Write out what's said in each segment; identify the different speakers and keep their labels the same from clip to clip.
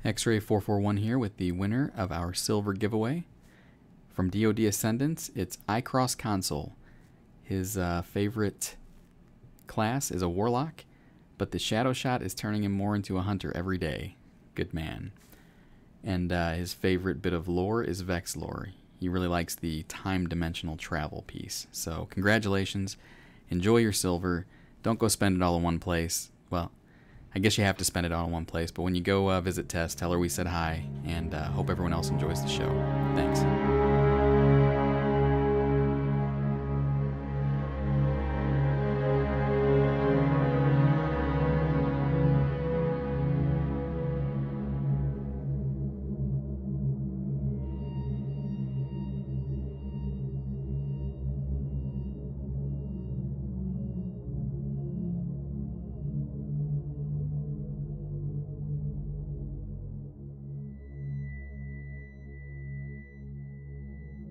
Speaker 1: X-Ray 441 here with the winner of our silver giveaway. From DoD Ascendants, it's iCross Console. His favorite class is a Warlock, but the Shadow Shot is turning him more into a Hunter every day. Good man. And his favorite bit of lore is Vex lore. He really likes the time-dimensional travel piece. So congratulations. Enjoy your silver. Don't go spend it all in one place. Well, I guess you have to spend it all in one place, but when you go visit Tess, tell her we said hi, and hope everyone else enjoys the show. Thanks.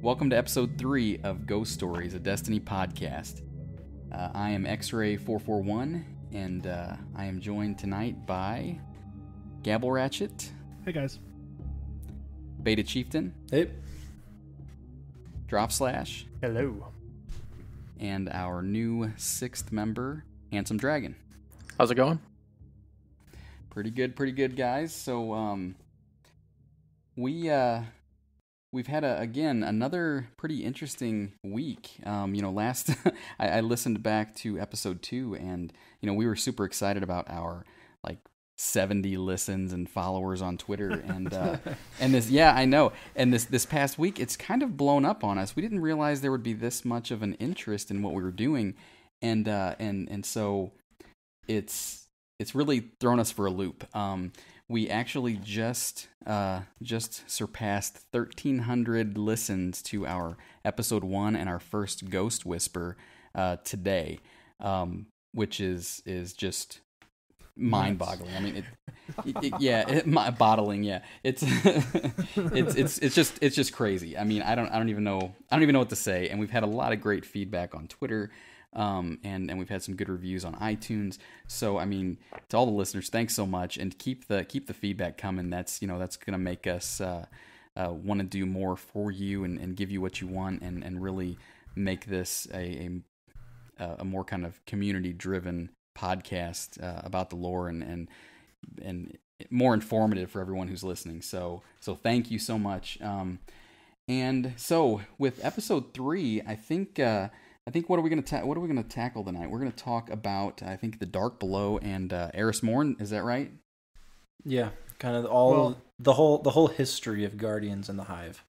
Speaker 1: Welcome to episode 3 of Ghost Stories, a Destiny podcast. I am X-Ray 441, and I am joined tonight by Gabble Ratchet.
Speaker 2: Hey guys.
Speaker 1: BetaChieftain.
Speaker 3: Hey.
Speaker 1: dropslash.
Speaker 2: Hello.
Speaker 1: And our new 6th member, Handsome Dragon.
Speaker 3: How's it going?
Speaker 1: Pretty good, guys. So, we've had another pretty interesting week. Last I listened back to episode 2, and we were super excited about our 70 listens and followers on Twitter, and and this, yeah, I know. And this past week, it's kind of blown up on us. We didn't realize there would be this much of an interest in what we were doing, and so it's really thrown us for a loop. We actually just surpassed 1,300 listens to our episode 1 and our first Ghost Whisper today, which is just mind-boggling. I mean, bottling. Yeah, it's it's just crazy. I mean, I don't even know what to say. And we've had a lot of great feedback on Twitter. And we've had some good reviews on iTunes. So, I mean, to all the listeners, thanks so much, and keep the feedback coming. That's going to make us want to do more for you and give you what you want, and really make this a more kind of community-driven podcast about the lore and more informative for everyone who's listening. So thank you so much. And so with episode 3, I think what are we going to tackle tonight? We're going to talk about, I think, the Dark Below and Eris Morn. Is that right?
Speaker 3: Yeah, kind of the whole history of Guardians and the Hive.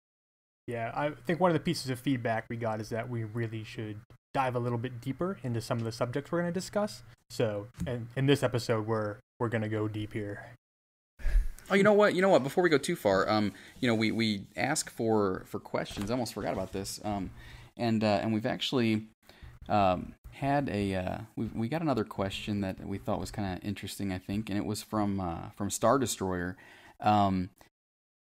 Speaker 2: Yeah, I think one of the pieces of feedback we got is that we really should dive a little bit deeper into some of the subjects we're going to discuss. So, and in this episode, we're going to go deep here.
Speaker 1: Oh, you know what? Before we go too far, we ask for questions. I almost forgot about this. And we've actually had we got another question that we thought was kind of interesting, I think, and it was from Star Destroyer.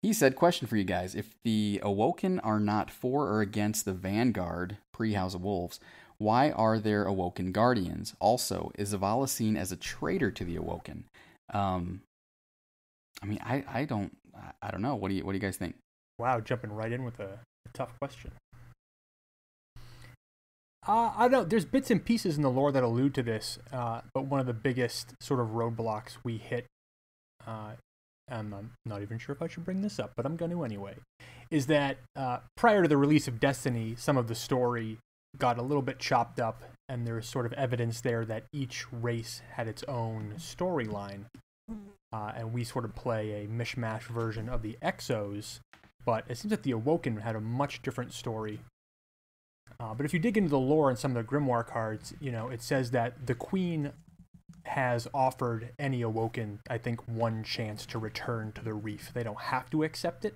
Speaker 1: He said, "Question for you guys: if the Awoken are not for or against the Vanguard pre-House of Wolves, why are there Awoken Guardians? Also, is Zavala seen as a traitor to the Awoken?" I mean, I don't know. What do you guys think?
Speaker 2: Wow, jumping right in with a tough question. I don't know. There's bits and pieces in the lore that allude to this, but one of the biggest sort of roadblocks we hit, and I'm not even sure if I should bring this up, but I'm going to anyway, is that prior to the release of Destiny, some of the story got a little bit chopped up, and there's sort of evidence there that each race had its own storyline, and we sort of play a mishmash version of the Exos, but it seems that the Awoken had a much different story. But if you dig into the lore and some of the Grimoire cards, it says that the Queen has offered any Awoken, I think, one chance to return to the Reef. They don't have to accept it,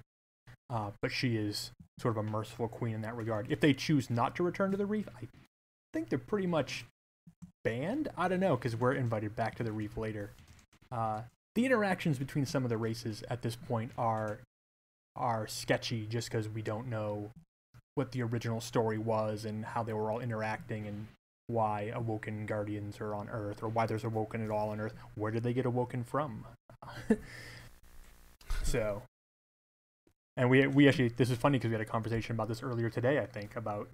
Speaker 2: but she is sort of a merciful queen in that regard. If they choose not to return to the Reef, I think they're pretty much banned. I don't know, because we're invited back to the Reef later. The interactions between some of the races at this point are sketchy, just because we don't know what the original story was and how they were all interacting and why Awoken Guardians are on Earth, or why there's Awoken at all on Earth. Where did they get Awoken from? So, and we actually, this is funny because we had a conversation about this earlier today, I think, about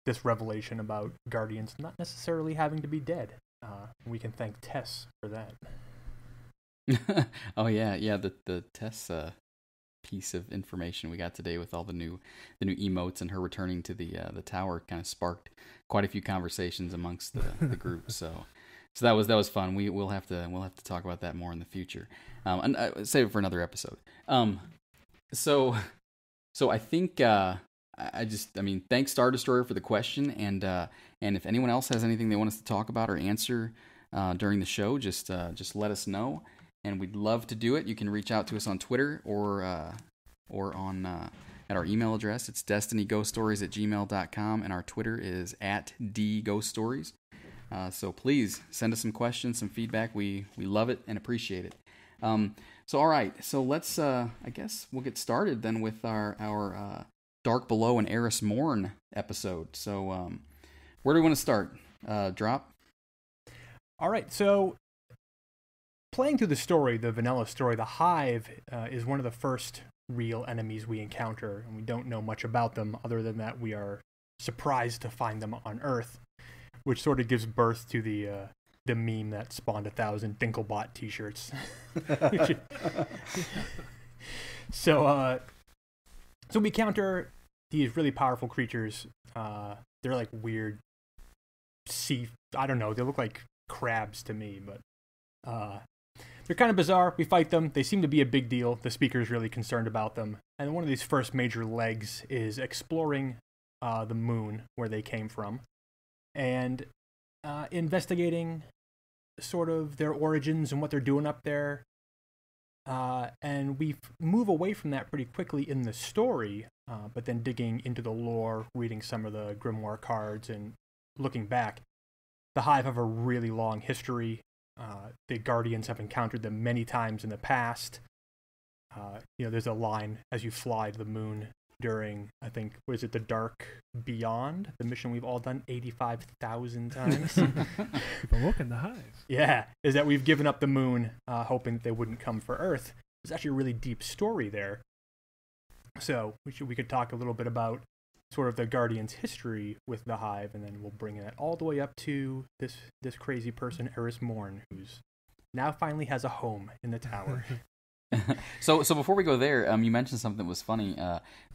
Speaker 2: this revelation about Guardians not necessarily having to be dead. We can thank Tess for that.
Speaker 1: Oh yeah, the Tess piece of information we got today with all the new emotes and her returning to the tower kind of sparked quite a few conversations amongst the group. So that was fun. We'll have to talk about that more in the future. And save it for another episode. So I think thanks Star Destroyer for the question, and if anyone else has anything they want us to talk about or answer during the show, just let us know, and we'd love to do it. You can reach out to us on Twitter or on at our email address. It's destinyghoststories@gmail.com, and our Twitter is @dghoststories. So please send us some questions, some feedback. We love it and appreciate it. So all right, so let's I guess we'll get started then with our Dark Below and Eris Morn episode. So where do we want to start? Drop?
Speaker 2: All right, so playing through the story, the vanilla story, the Hive is one of the first real enemies we encounter, and we don't know much about them other than that we are surprised to find them on Earth, which sort of gives birth to the meme that spawned 1,000 Dinklebot t-shirts. So we encounter these really powerful creatures. They're like weird I don't know, they look like crabs to me, but they're kind of bizarre. We fight them. They seem to be a big deal. The speaker's really concerned about them. And one of these first major legs is exploring the moon where they came from and investigating sort of their origins and what they're doing up there. And we move away from that pretty quickly in the story, but then digging into the lore, reading some of the Grimoire cards, and looking back, the Hive have a really long history. The Guardians have encountered them many times in the past. There's a line as you fly to the moon during, I think, was it the Dark Beyond, the mission we've all done 85,000 times.
Speaker 4: People look in the Hive.
Speaker 2: Yeah, is that we've given up the moon, hoping that they wouldn't come for Earth. There's actually a really deep story there. So we could talk a little bit about sort of the Guardians' history with the Hive, and then we'll bring that all the way up to this crazy person, Eris Morn, who's now finally has a home in the tower.
Speaker 1: So before we go there, you mentioned something that was funny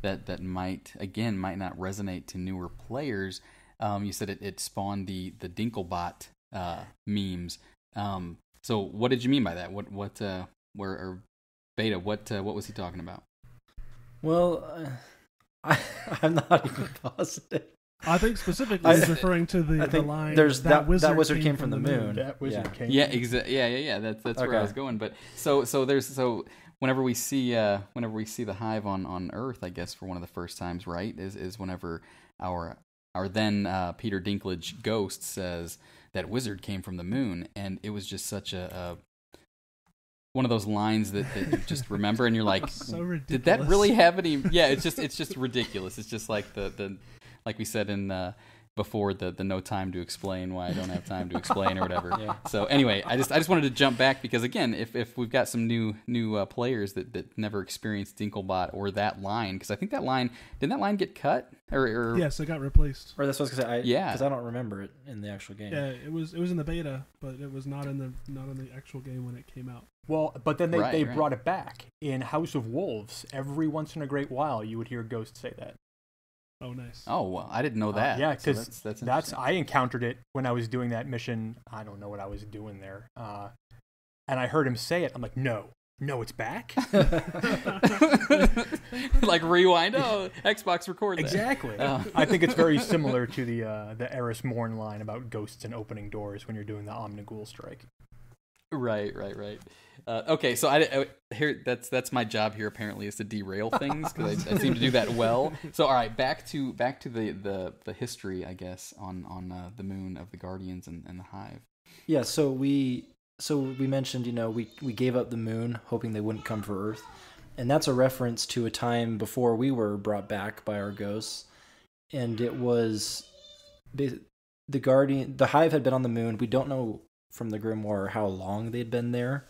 Speaker 1: that might not resonate to newer players. You said it spawned the Dinklebot memes. So what did you mean by that? Beta? What was he talking about?
Speaker 3: Well, I'm not even positive.
Speaker 4: I think specifically he's referring to the line.
Speaker 3: That wizard came from the moon.
Speaker 2: That wizard came.
Speaker 1: Yeah, exactly. Yeah. That's okay. Where I was going. But so whenever we see the Hive on Earth, I guess for one of the first times, right, is whenever our then Peter Dinklage ghost says that wizard came from the moon, and it was just such a one of those lines that you just remember, and you're like,
Speaker 4: so
Speaker 1: did that really have any? Yeah, it's just ridiculous. It's just like the like we said in before the no time to explain why I don't have time to explain or whatever.
Speaker 3: Yeah.
Speaker 1: So anyway, I just wanted to jump back because again, if we've got some new players that never experienced Dinklebot or that line, because I think didn't that line get cut or
Speaker 4: yes, it got replaced.
Speaker 3: Or that's what I was gonna say.
Speaker 1: Yeah,
Speaker 3: because I don't remember it in the actual game.
Speaker 4: Yeah, it was in the beta, but it was not in the actual game when it came out.
Speaker 2: Well, but then they
Speaker 1: Right.
Speaker 2: brought it back in House of Wolves. Every once in a great while, you would hear Ghost say that.
Speaker 4: Oh, nice.
Speaker 1: Oh, well, I didn't know that.
Speaker 2: Yeah, because
Speaker 1: so that's
Speaker 2: I encountered it when I was doing that mission. I don't know what I was doing there, and I heard him say it. I'm like, no, it's back.
Speaker 1: like rewind. Oh, Xbox record that.
Speaker 2: Exactly. I think it's very similar to the Eris Morn line about ghosts and opening doors when you're doing the Omnigul strike.
Speaker 1: Right. Okay, so I here that's my job here apparently is to derail things because I seem to do that well. So all right, back to the history, I guess, on the moon of the Guardians and the Hive.
Speaker 3: Yeah. So we mentioned, we gave up the moon hoping they wouldn't come for Earth, and that's a reference to a time before we were brought back by our ghosts, and it was the Hive had been on the moon. We don't know from the Grimoire how long they'd been there,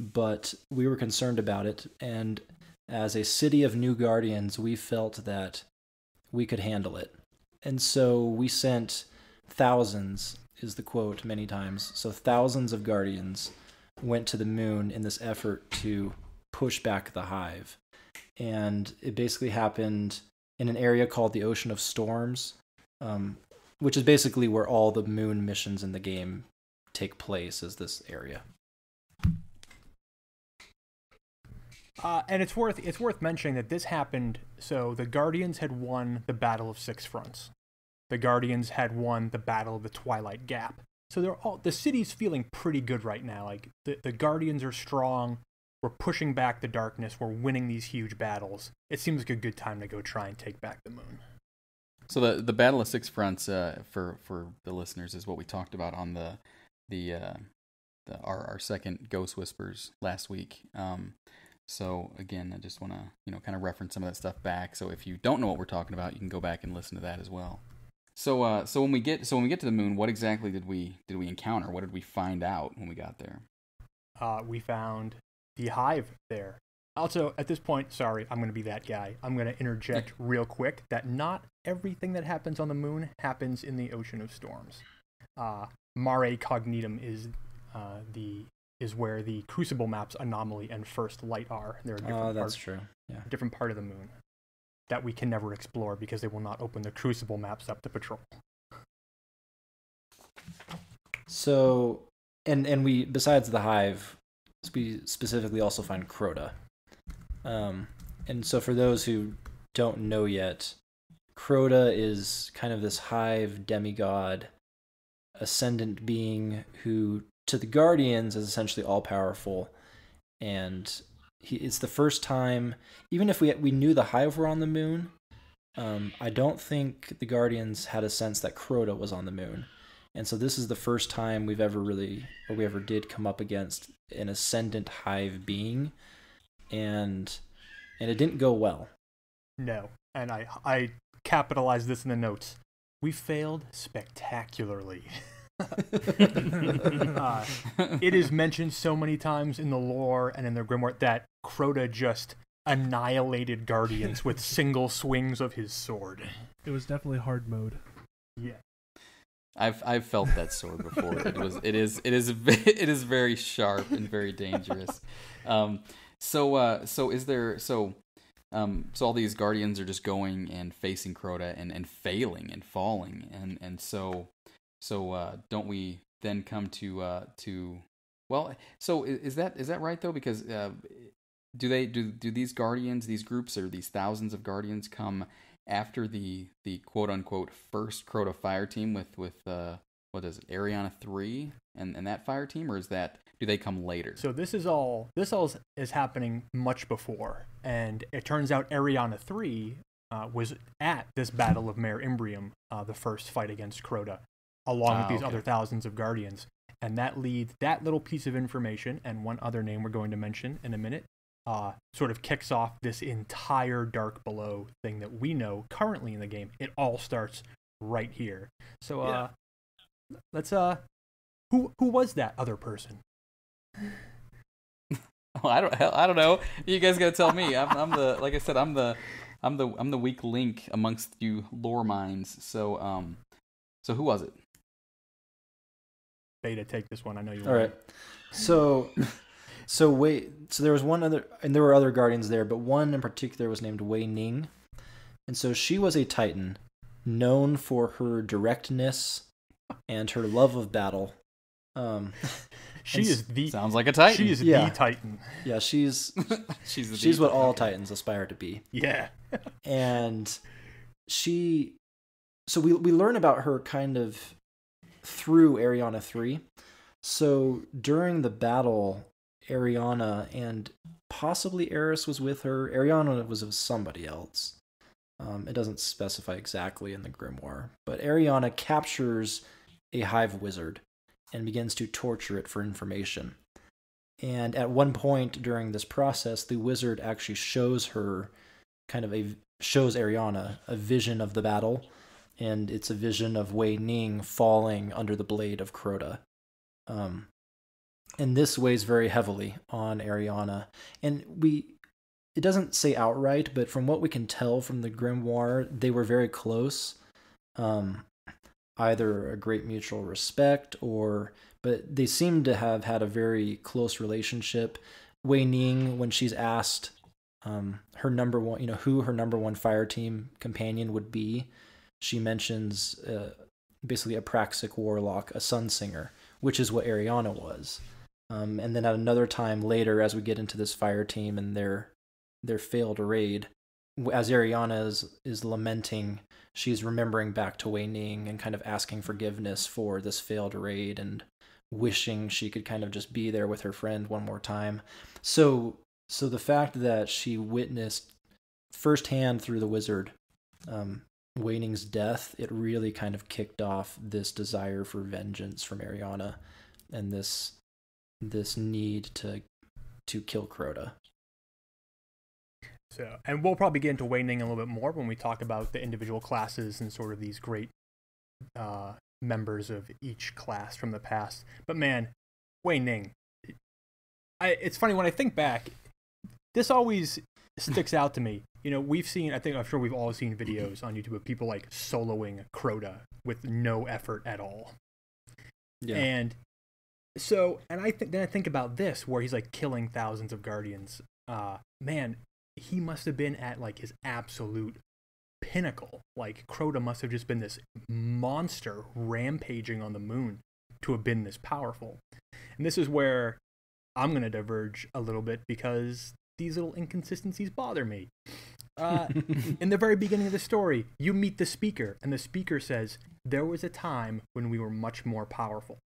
Speaker 3: but we were concerned about it, and as a city of new guardians, we felt that we could handle it. And so we sent thousands, is the quote many times, so thousands of guardians went to the moon in this effort to push back the Hive. And it basically happened in an area called the Ocean of Storms, which is basically where all the moon missions in the game take place, is this area.
Speaker 2: And it's worth mentioning that this happened. So the Guardians had won the Battle of Six Fronts. The Guardians had won the Battle of the Twilight Gap. So the city's feeling pretty good right now. Like the Guardians are strong. We're pushing back the darkness. We're winning these huge battles. It seems like a good time to go try and take back the moon.
Speaker 1: So the Battle of Six Fronts, for the listeners, is what we talked about on our second Ghost Whispers last week. So again, I just want to kind of reference some of that stuff back. So if you don't know what we're talking about, you can go back and listen to that as well. So when we get to the moon, what exactly did we encounter? What did we find out when we got there?
Speaker 2: We found the Hive there. Also, at this point, sorry, I'm going to be that guy. I'm going to interject real quick that not everything that happens on the moon happens in the Ocean of Storms. Mare Cognitum is where the Crucible maps Anomaly and First Light are. They're a different
Speaker 3: true. Yeah.
Speaker 2: Different part of the moon that we can never explore because they will not open the Crucible maps up to patrol.
Speaker 3: So, and we, besides the Hive, we specifically also find Crota. And so for those who don't know yet, Crota is kind of this Hive demigod, ascendant being who, to the Guardians, is essentially all-powerful. And it's the first time, even if we knew the Hive were on the moon, I don't think the Guardians had a sense that Crota was on the moon. And so this is the first time we ever did come up against an ascendant Hive being, and it didn't go well.
Speaker 2: No, and I capitalized this in the notes. We failed spectacularly. It is mentioned so many times in the lore and in the Grimoire that Crota just annihilated Guardians with single swings of his sword.
Speaker 4: It was definitely hard mode.
Speaker 2: Yeah.
Speaker 1: I've felt that sword before. It is very sharp and very dangerous. So all these Guardians are just going and facing Crota and failing and falling, and so don't we then come to well, so is that right though? Because do these Guardians, these groups, or these thousands of Guardians come after the quote unquote first Crota fire team with what is it, Ariana 3 and that fire team, or do they come later?
Speaker 2: So this all is happening much before, and it turns out Ariana 3 was at this Battle of Mare Imbrium, the first fight against Crota, along with these other thousands of Guardians, and that little piece of information and one other name we're going to mention in a minute sort of kicks off this entire Dark Below thing that we know currently in the game. It all starts right here. So let's who was that other person?
Speaker 1: I don't know. You guys gotta tell me. I'm the weak link amongst you lore minds. So who was it?
Speaker 2: Beta, take this one. I know you.
Speaker 3: All right. So there was one other, and there were other Guardians there, but one in particular was named Wei Ning, and so she was a Titan, known for her directness and her love of battle.
Speaker 1: Sounds like a Titan.
Speaker 2: She is the Titan.
Speaker 3: Yeah, she's
Speaker 1: she's
Speaker 3: what all Titans aspire to be.
Speaker 2: Yeah.
Speaker 3: And so we learn about her kind of through Ariana 3. So during the battle, Ariana and possibly Eris was with her. Ariana was with somebody else. It doesn't specify exactly in the Grimoire, but Ariana captures a Hive wizard and begins to torture it for information. And at one point during this process, the wizard actually shows Ariana a vision of the battle, and it's a vision of Wei Ning falling under the blade of Crota. and this weighs very heavily on Ariana. And it doesn't say outright, but from what we can tell from the grimoire, they were very close. Either a great mutual respect but they seem to have had a very close relationship. Wei Ning, when she's asked her number one, who her number one fire team companion would be, she mentions basically a Praxic Warlock, a Sun Singer, which is what Ariana was. And then at another time later, as we get into this fire team and their failed raid, as Ariana is lamenting, she's remembering back to Wei Ning and kind of asking forgiveness for this failed raid and wishing she could kind of just be there with her friend one more time. So the fact that she witnessed firsthand through the wizard Wei Ning's death, it really kind of kicked off this desire for vengeance from Ariana and this need to kill Crota.
Speaker 2: So, and we'll probably get into Wei Ning a little bit more when we talk about the individual classes and sort of these great members of each class from the past. But man, Wei Ning, it's funny when I think back, this always sticks out to me. We've seen, I'm sure we've all seen videos on YouTube of people like soloing Crota with no effort at all. Yeah. And so, and I think about this where he's like killing thousands of guardians. Man, he must have been at like his absolute pinnacle. Like Crota must have just been this monster rampaging on the moon to have been this powerful. And this is where I'm going to diverge a little bit because these little inconsistencies bother me. In the very beginning of the story, you meet the speaker, and the speaker says, "There was a time when we were much more powerful."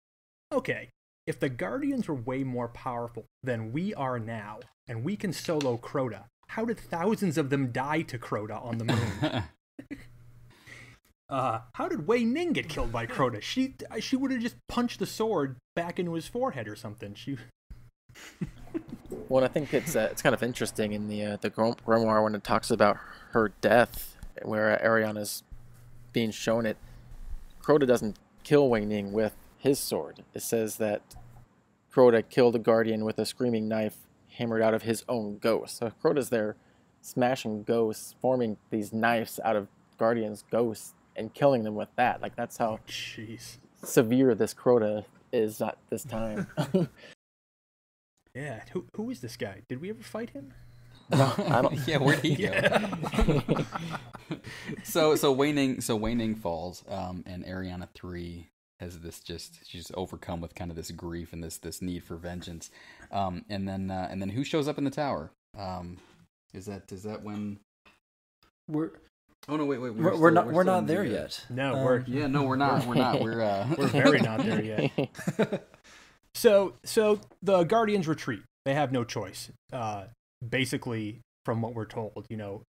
Speaker 2: Okay, if the Guardians were way more powerful than we are now, and we can solo Crota, how did thousands of them die to Crota on the moon? How did Wei Ning get killed by Crota? She would have just punched the sword back into his forehead or something.
Speaker 5: Well, I think it's kind of interesting in the grimoire when it talks about her death, where Ariana's being shown it. Crota doesn't kill Wei Ning with his sword. It says that Crota killed a guardian with a screaming knife hammered out of his own ghost. So Crota's there smashing ghosts, forming these knives out of guardians' ghosts, and killing them with that. Like, that's how severe this Crota is at this time.
Speaker 2: Yeah, who is this guy? Did we ever fight him?
Speaker 5: No, I don't.
Speaker 1: Yeah, where'd he go? So Wei Ning falls, and Ariana 3 has she's overcome with kind of this grief and this need for vengeance. And then who shows up in the tower? Is that when
Speaker 3: we're?
Speaker 1: Oh no! Wait.
Speaker 3: We're not there yet.
Speaker 2: No,
Speaker 1: we're not.
Speaker 2: We're very not there yet. So the Guardians retreat. They have no choice. Basically, from what we're told,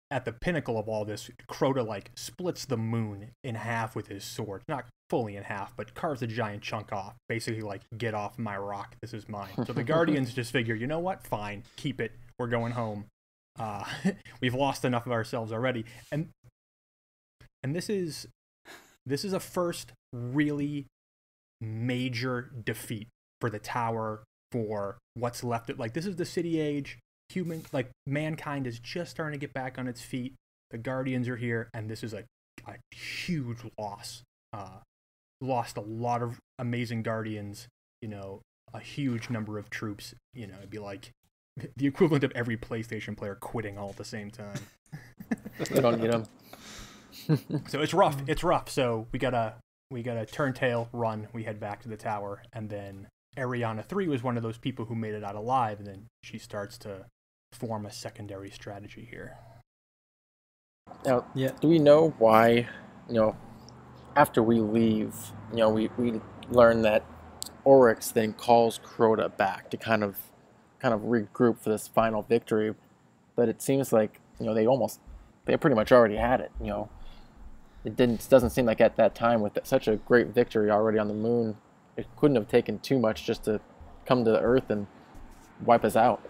Speaker 2: at the pinnacle of all this, Crota like splits the moon in half with his sword. Not fully in half, but carves a giant chunk off. Basically, like, get off my rock. This is mine. So the Guardians just figure, you know what? Fine, keep it. We're going home. We've lost enough of ourselves already. And this is a first really major defeat for the tower, for what's left. Like, this is the city age. Mankind is just starting to get back on its feet. The Guardians are here, and this is a huge loss. Lost a lot of amazing Guardians, a huge number of troops. It'd be like the equivalent of every PlayStation player quitting all at the same time.
Speaker 5: We don't need them.
Speaker 2: So it's rough. So we got a turn tail run. We head back to the tower, and then Ariana 3 was one of those people who made it out alive, and then she starts to form a secondary strategy here.
Speaker 5: Now, do we know why, after we leave, we learn that Oryx then calls Crota back to kind of regroup for this final victory, but it seems like, they pretty much already had it, It doesn't seem like at that time, with such a great victory already on the moon, it couldn't have taken too much just to come to the Earth and wipe us out.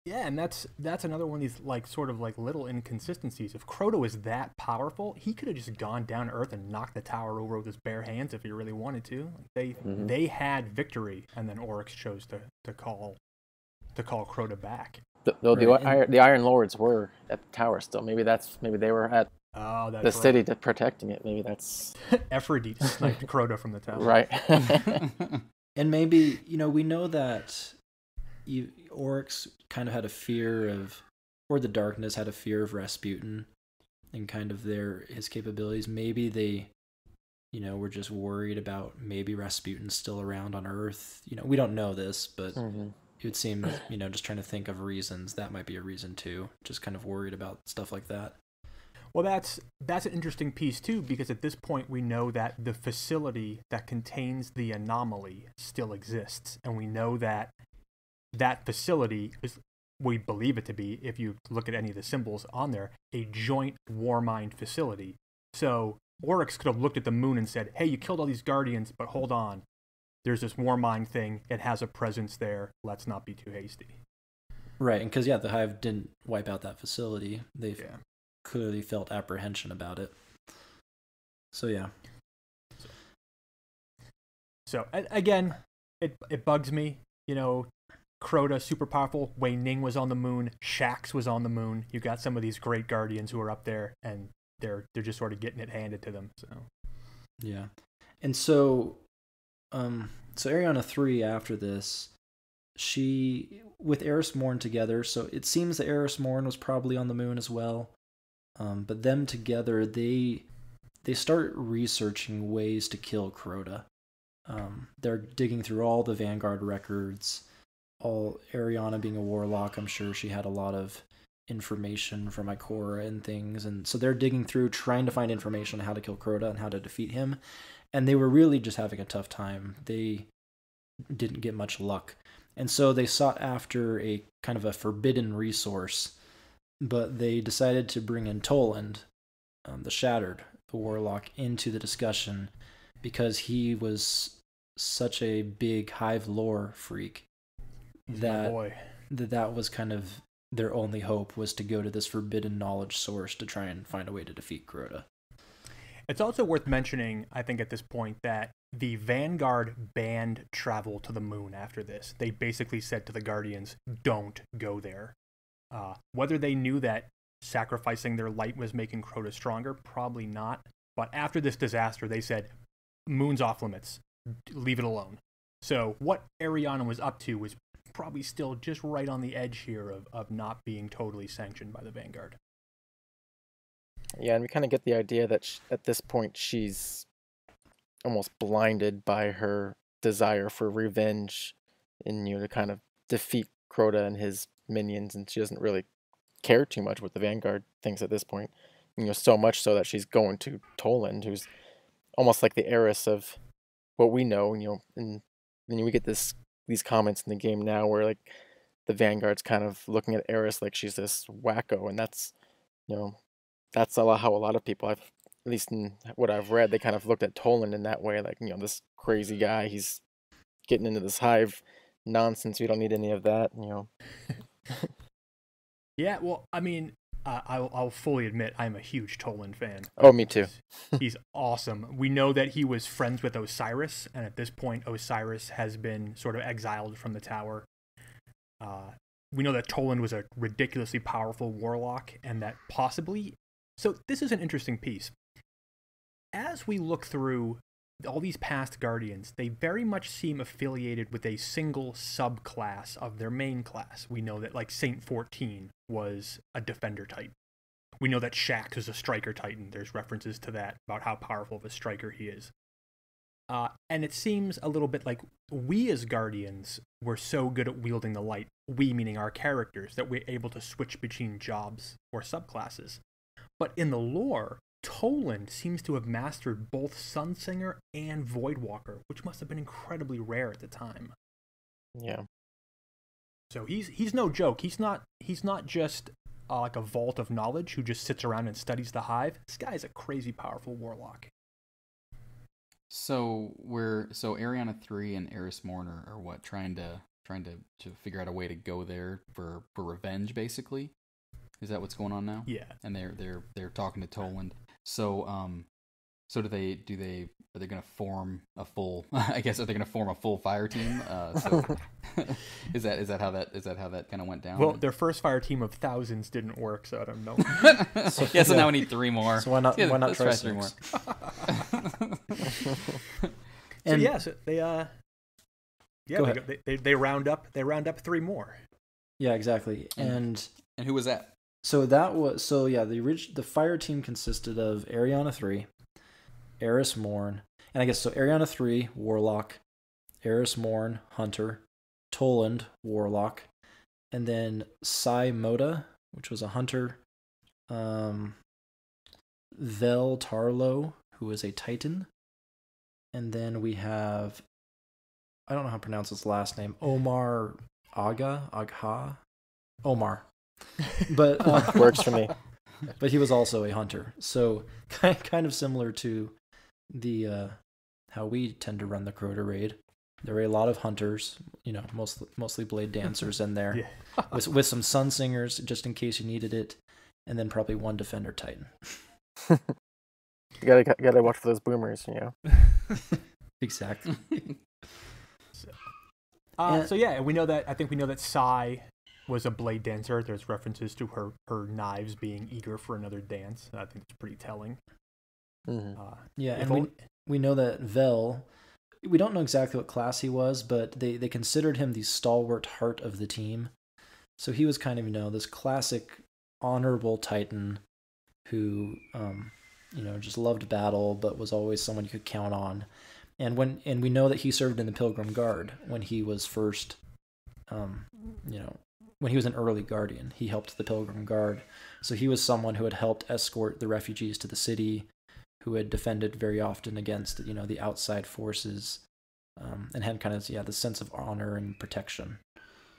Speaker 2: Yeah, and that's another one of these like sort of like little inconsistencies. If Crota was that powerful, he could have just gone down to Earth and knocked the tower over with his bare hands if he really wanted to. They had victory, and then Oryx chose to call Crota back.
Speaker 5: Though the Iron Lords were at the tower still. Maybe they were at the city to protecting it. Maybe that's
Speaker 2: Aphrodite sniped Crota from the tower.
Speaker 5: Right.
Speaker 3: And maybe, we know that Oryx kind of had a fear of, or the Darkness had a fear of Rasputin and kind of his capabilities. Maybe they, were just worried about maybe Rasputin's still around on Earth. We don't know this, but it would seem, just trying to think of reasons. That might be a reason too. Just kind of worried about stuff like that.
Speaker 2: Well, that's an interesting piece too, because at this point we know that the facility that contains the anomaly still exists, and we know that facility is, we believe it to be, if you look at any of the symbols on there, a joint Warmind facility. So Oryx could have looked at the moon and said, "Hey, you killed all these Guardians, but hold on, there's this Warmind thing. It has a presence there. Let's not be too hasty."
Speaker 3: Right, and because the Hive didn't wipe out that facility. They've clearly felt apprehension about it. So yeah.
Speaker 2: So again, it bugs me. Crota super powerful. Wei Ning was on the moon. Shax was on the moon. You got some of these great Guardians who are up there, and they're just sort of getting it handed to them. So
Speaker 3: yeah, and so Ariana 3 after this, she with Eris Morn together. So it seems that Eris Morn was probably on the moon as well. But them together, they start researching ways to kill Crota. They're digging through all the Vanguard records. All Ariana being a warlock, I'm sure she had a lot of information from Ikora and things, and so they're digging through, trying to find information on how to kill Crota and how to defeat him. And they were really just having a tough time. They didn't get much luck, and so they sought after a kind of a forbidden resource. But they decided to bring in Toland, the Shattered, the warlock, into the discussion because he was such a big Hive lore freak that was kind of their only hope, was to go to this forbidden knowledge source to try and find a way to defeat Crota.
Speaker 2: It's also worth mentioning, I think, at this point, that the Vanguard banned travel to the moon after this. They basically said to the Guardians, don't go there. Whether they knew that sacrificing their light was making Crota stronger, probably not. But after this disaster, they said, moon's off limits. Leave it alone. So what Ariana was up to was probably still just right on the edge here of not being totally sanctioned by the Vanguard.
Speaker 5: Yeah, and we kind of get the idea that at this point she's almost blinded by her desire for revenge and, to kind of defeat Crota and his minions, and she doesn't really care too much what the Vanguard thinks at this point. So much so that she's going to Toland, who's almost like the Eris of what we know, and then we get these comments in the game now where like the Vanguard's kind of looking at Eris like she's this wacko, and that's that's how a lot of people, at least in what I've read, they kind of looked at Toland in that way, like, this crazy guy, he's getting into this Hive nonsense, we don't need any of that,
Speaker 2: Yeah, well, I mean, I'll fully admit I'm a huge Toland fan.
Speaker 5: Oh, me too.
Speaker 2: He's awesome. We know that he was friends with Osiris, and at this point, Osiris has been sort of exiled from the tower. We know that Toland was a ridiculously powerful warlock, and that possibly... So this is an interesting piece. As we look through all these past Guardians, they very much seem affiliated with a single subclass of their main class. We know that, like, Saint 14 was a Defender Titan. We know that Shax is a Striker Titan. There's references to that, about how powerful of a Striker he is. And it seems a little bit like we as Guardians were so good at wielding the light, we meaning our characters, that we're able to switch between jobs or subclasses. But in the lore, Toland seems to have mastered both Sunsinger and Voidwalker, which must have been incredibly rare at the time.
Speaker 5: Yeah.
Speaker 2: So he's no joke. He's not just like a vault of knowledge who just sits around and studies the Hive. This guy's a crazy powerful warlock.
Speaker 1: So Ariana 3 and Eris Morn are what, trying to trying to figure out a way to go there for revenge, basically. Is that what's going on now?
Speaker 2: Yeah.
Speaker 1: And they're talking to Toland. So so are they going to form a full? I guess are they going to form a full fire team? So is that how that kind of went down?
Speaker 2: Well, their first fire team of thousands didn't work, so I don't know.
Speaker 1: So now we need 3 more.
Speaker 3: So why not try
Speaker 1: 3 more?
Speaker 2: So they round up 3 more.
Speaker 3: Yeah, exactly. And
Speaker 1: who was that?
Speaker 3: So the fire team consisted of Ariana 3, Eris Morn, and I guess so Ariana 3, Warlock, Eris Morn, Hunter, Toland, Warlock, and then Sai Moda, which was a Hunter, Vel Tarlo, who was a Titan, and then we have, I don't know how to pronounce his last name, Omar Agha, Omar. But
Speaker 5: works for me.
Speaker 3: But he was also a hunter, so kind of similar to the how we tend to run the Crota raid. There were a lot of hunters, mostly blade dancers in there, with some sun singers just in case you needed it, and then probably 1 defender titan.
Speaker 5: You gotta watch for those boomers,
Speaker 3: Exactly.
Speaker 2: We know that. I think we know that Sai was a blade dancer. There's references to her knives being eager for another dance. I think it's pretty telling.
Speaker 3: And we know that Vel, we don't know exactly what class he was, but they considered him the stalwart heart of the team. So he was kind of, this classic honorable Titan who, just loved battle, but was always someone you could count on. And we know that he served in the Pilgrim Guard when he was first, when he was an early Guardian. He helped the Pilgrim Guard. So he was someone who had helped escort the refugees to the city, who had defended very often against, the outside forces, and had kind of, the sense of honor and protection.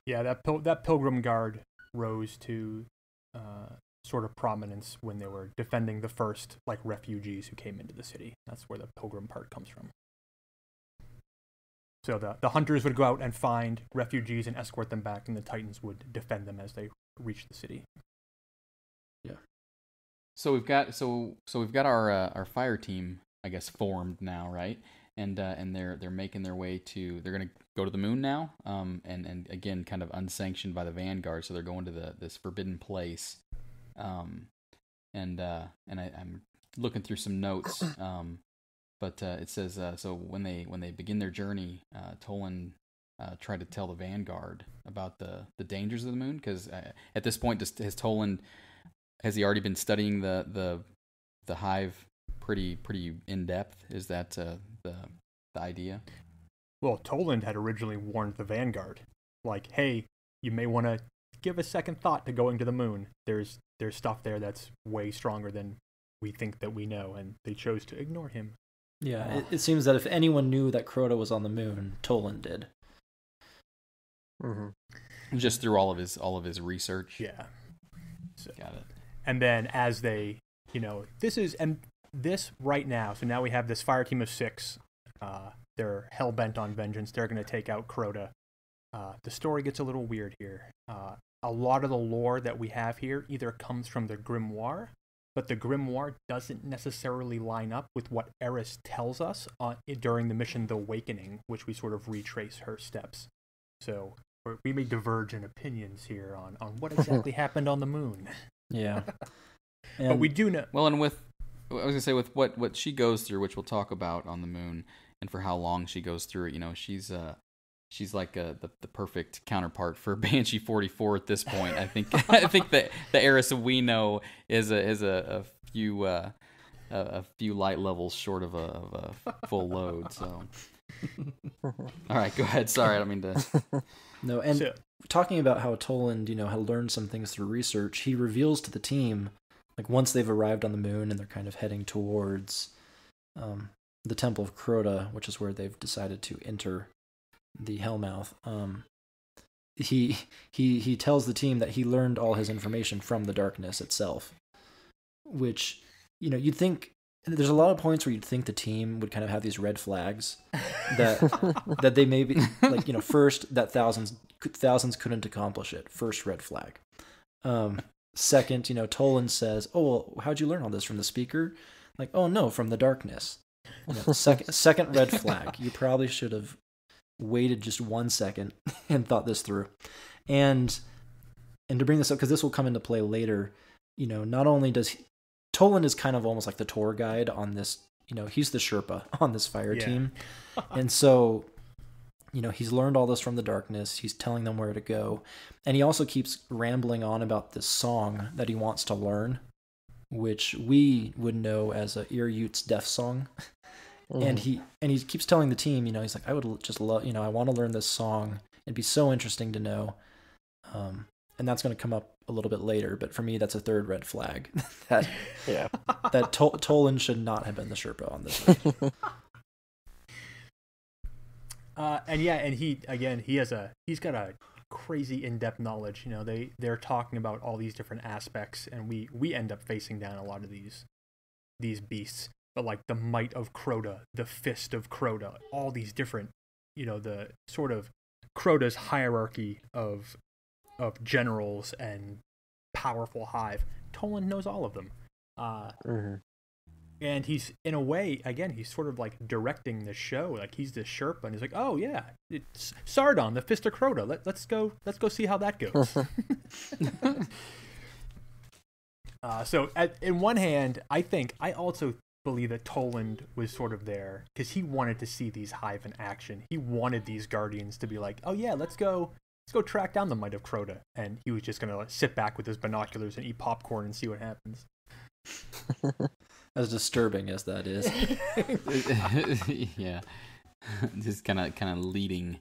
Speaker 2: Yeah, that Pilgrim Guard rose to sort of prominence when they were defending the first, refugees who came into the city. That's where the Pilgrim part comes from. So the hunters would go out and find refugees and escort them back, and the Titans would defend them as they reached the city.
Speaker 3: Yeah.
Speaker 1: So we've got our fire team, I guess, formed now, right? And they're making their way to. They're gonna go to the moon now. And again, kind of unsanctioned by the Vanguard, so they're going to this forbidden place. I'm looking through some notes. But it says so when they begin their journey, Toland tried to tell the Vanguard about the dangers of the moon, because at this point, has he already been studying the Hive pretty in depth? Is that the idea?
Speaker 2: Well, Toland had originally warned the Vanguard, hey, you may want to give a second thought to going to the moon. There's stuff there that's way stronger than we think that we know, and they chose to ignore him.
Speaker 3: Yeah, it seems that if anyone knew that Crota was on the moon, Toland did.
Speaker 5: Mm-hmm.
Speaker 1: Just through all of his research.
Speaker 2: Yeah. So,
Speaker 1: got it.
Speaker 2: And then as they, this right now. So now we have this fire team of 6. They're hell bent on vengeance. They're going to take out Crota. The story gets a little weird here. A lot of the lore that we have here either comes from the Grimoire, but the Grimoire doesn't necessarily line up with what Eris tells us during the mission The Awakening, which we sort of retrace her steps. So we may diverge in opinions here on what exactly happened on the moon.
Speaker 3: Yeah.
Speaker 2: But we do know...
Speaker 1: Well, and I was going to say, with what she goes through, which we'll talk about on the moon, and for how long she goes through it, she's like the perfect counterpart for Banshee 44 at this point. I think that the Eris we know is a few light levels short of a full load. So, all right, go ahead. Sorry, I don't mean to.
Speaker 3: No, and talking about how Toland, had learned some things through research, he reveals to the team, once they've arrived on the moon and they're kind of heading towards the Temple of Crota, which is where they've decided to enter the Hellmouth, he tells the team that he learned all his information from the darkness itself, which, you'd think there's a lot of points where you'd think the team would kind of have these red flags that they maybe like, you know, first that thousands couldn't accomplish it. First red flag. Second, you know, Toland says, "Oh, well, how'd you learn all this from the speaker?" Like, "Oh no, from the darkness." You know, second red flag. You probably should have waited just 1 second and thought this through. And to bring this up, because this will come into play later, you know, not only does Toland is kind of almost like the tour guide on this, you know, he's the Sherpa on this fire team. And so, you know, he's learned all this from the darkness. He's telling them where to go. And he also keeps rambling on about this song that he wants to learn, which we would know as a Ear-Utes death song. And he keeps telling the team, you know, he's like, I would just love, you know, I want to learn this song. It'd be so interesting to know. And that's going to come up a little bit later, but for me, that's a third red flag. that Toland should not have been the Sherpa on this one.
Speaker 2: And he's got a crazy in-depth knowledge. You know, they're talking about all these different aspects, and we end up facing down a lot of these beasts. But like the might of Crota, the fist of Crota, all these different, you know, the sort of Crota's hierarchy of generals and powerful Hive. Toland knows all of them. And he's, in a way, again, he's sort of like directing the show. Like he's the Sherpa, and he's like, "Oh yeah, it's Sardon, the fist of Crota. Let's go see how that goes." So in one hand, I also believe that Toland was sort of there because he wanted to see these Hive in action. He wanted these Guardians to be like, "Oh yeah, let's go track down the might of Crota," and he was just gonna like, sit back with his binoculars and eat popcorn and see what happens.
Speaker 3: As disturbing as that is.
Speaker 1: Yeah. Just kind of leading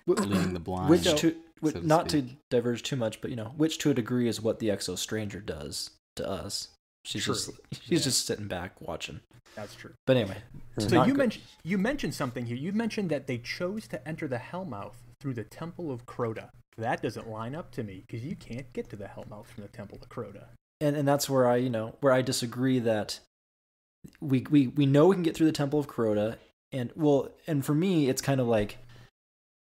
Speaker 1: the blind.
Speaker 3: Not to diverge too much, but you know, which to a degree is what the Exo Stranger does to us. She's just sitting back watching.
Speaker 2: That's true.
Speaker 3: But anyway.
Speaker 2: So you mentioned something here. You mentioned that they chose to enter the Hellmouth through the Temple of Crota. That doesn't line up to me because you can't get to the Hellmouth from the Temple of Crota.
Speaker 3: And that's where I disagree that we know we can get through the Temple of Crota, and for me it's kind of like,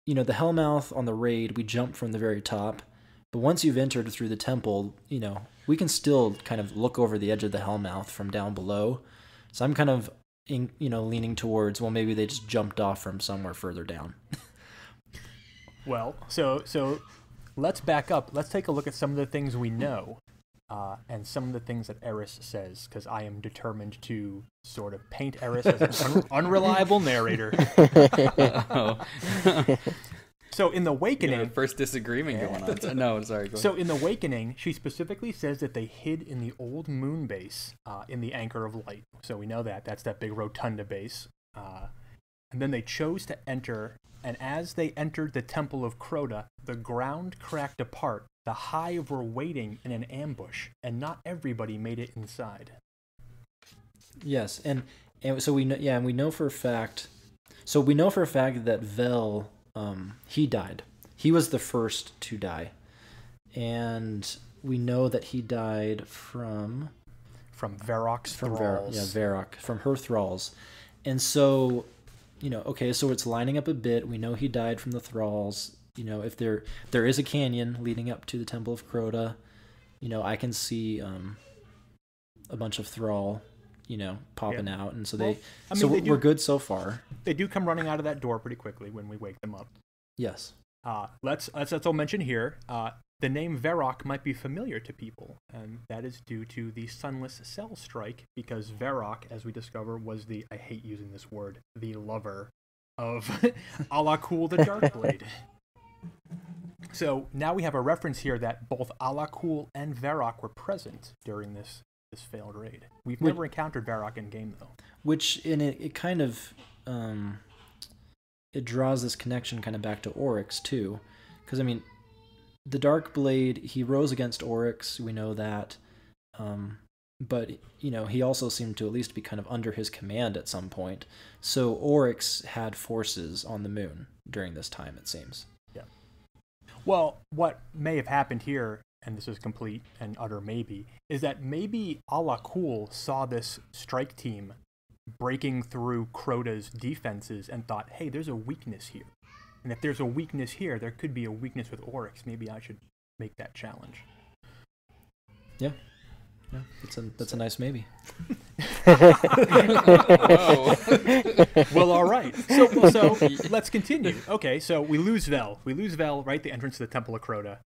Speaker 3: you know, the Hellmouth on the raid, we jump from the very top, but once you've entered through the temple, you know, we can still kind of look over the edge of the Hellmouth from down below. So I'm kind of leaning towards, well, maybe they just jumped off from somewhere further down.
Speaker 2: Well, so let's back up. Let's take a look at some of the things we know. And some of the things that Eris says, because I am determined to sort of paint Eris as an unreliable narrator. So in the Awakening...
Speaker 1: First disagreement going on. No, sorry. Go
Speaker 2: so in the Awakening, she specifically says that they hid in the old moon base in the Anchor of Light. So we know that. That's that big Rotunda base. And then they chose to enter, and as they entered the Temple of Crota, the ground cracked apart. The Hive were waiting in an ambush, and not everybody made it inside.
Speaker 3: Yes, and so we know, and we know for a fact. So we know for a fact that Vel, he died. He was the first to die, and we know that he died from
Speaker 2: Varrock's thralls.
Speaker 3: Varrock, from her thralls, and so, you know, okay, so it's lining up a bit. We know he died from the thralls. You know, if there is a canyon leading up to the Temple of Crota, you know, I can see a bunch of thrall, you know, popping out, and so we're good so far.
Speaker 2: They do come running out of that door pretty quickly when we wake them up.
Speaker 3: Yes.
Speaker 2: Let's also mention here, the name Varrock might be familiar to people, and that is due to the Sunless Cell Strike, because Varrock, as we discover, was I hate using this word, the lover of Alakul the Darkblade. So now we have a reference here that both Alakul and Varrock were present during this failed raid. We've never encountered Varrock in game though.
Speaker 3: Which it kind of it draws this connection kind of back to Oryx too, because I mean, the Darkblade, he rose against Oryx. We know that, but you know, he also seemed to at least be kind of under his command at some point. So Oryx had forces on the moon during this time, it seems.
Speaker 2: Well, what may have happened here, and this is complete and utter maybe, is that maybe Ala Cool saw this strike team breaking through Crota's defenses and thought, hey, there's a weakness here. And if there's a weakness here, there could be a weakness with Oryx. Maybe I should make that challenge.
Speaker 3: Yeah. Yeah, that's a nice maybe.
Speaker 2: Well, all right. So let's continue. Okay, so we lose Vel. We lose Vel right at the entrance to the Temple of Crota.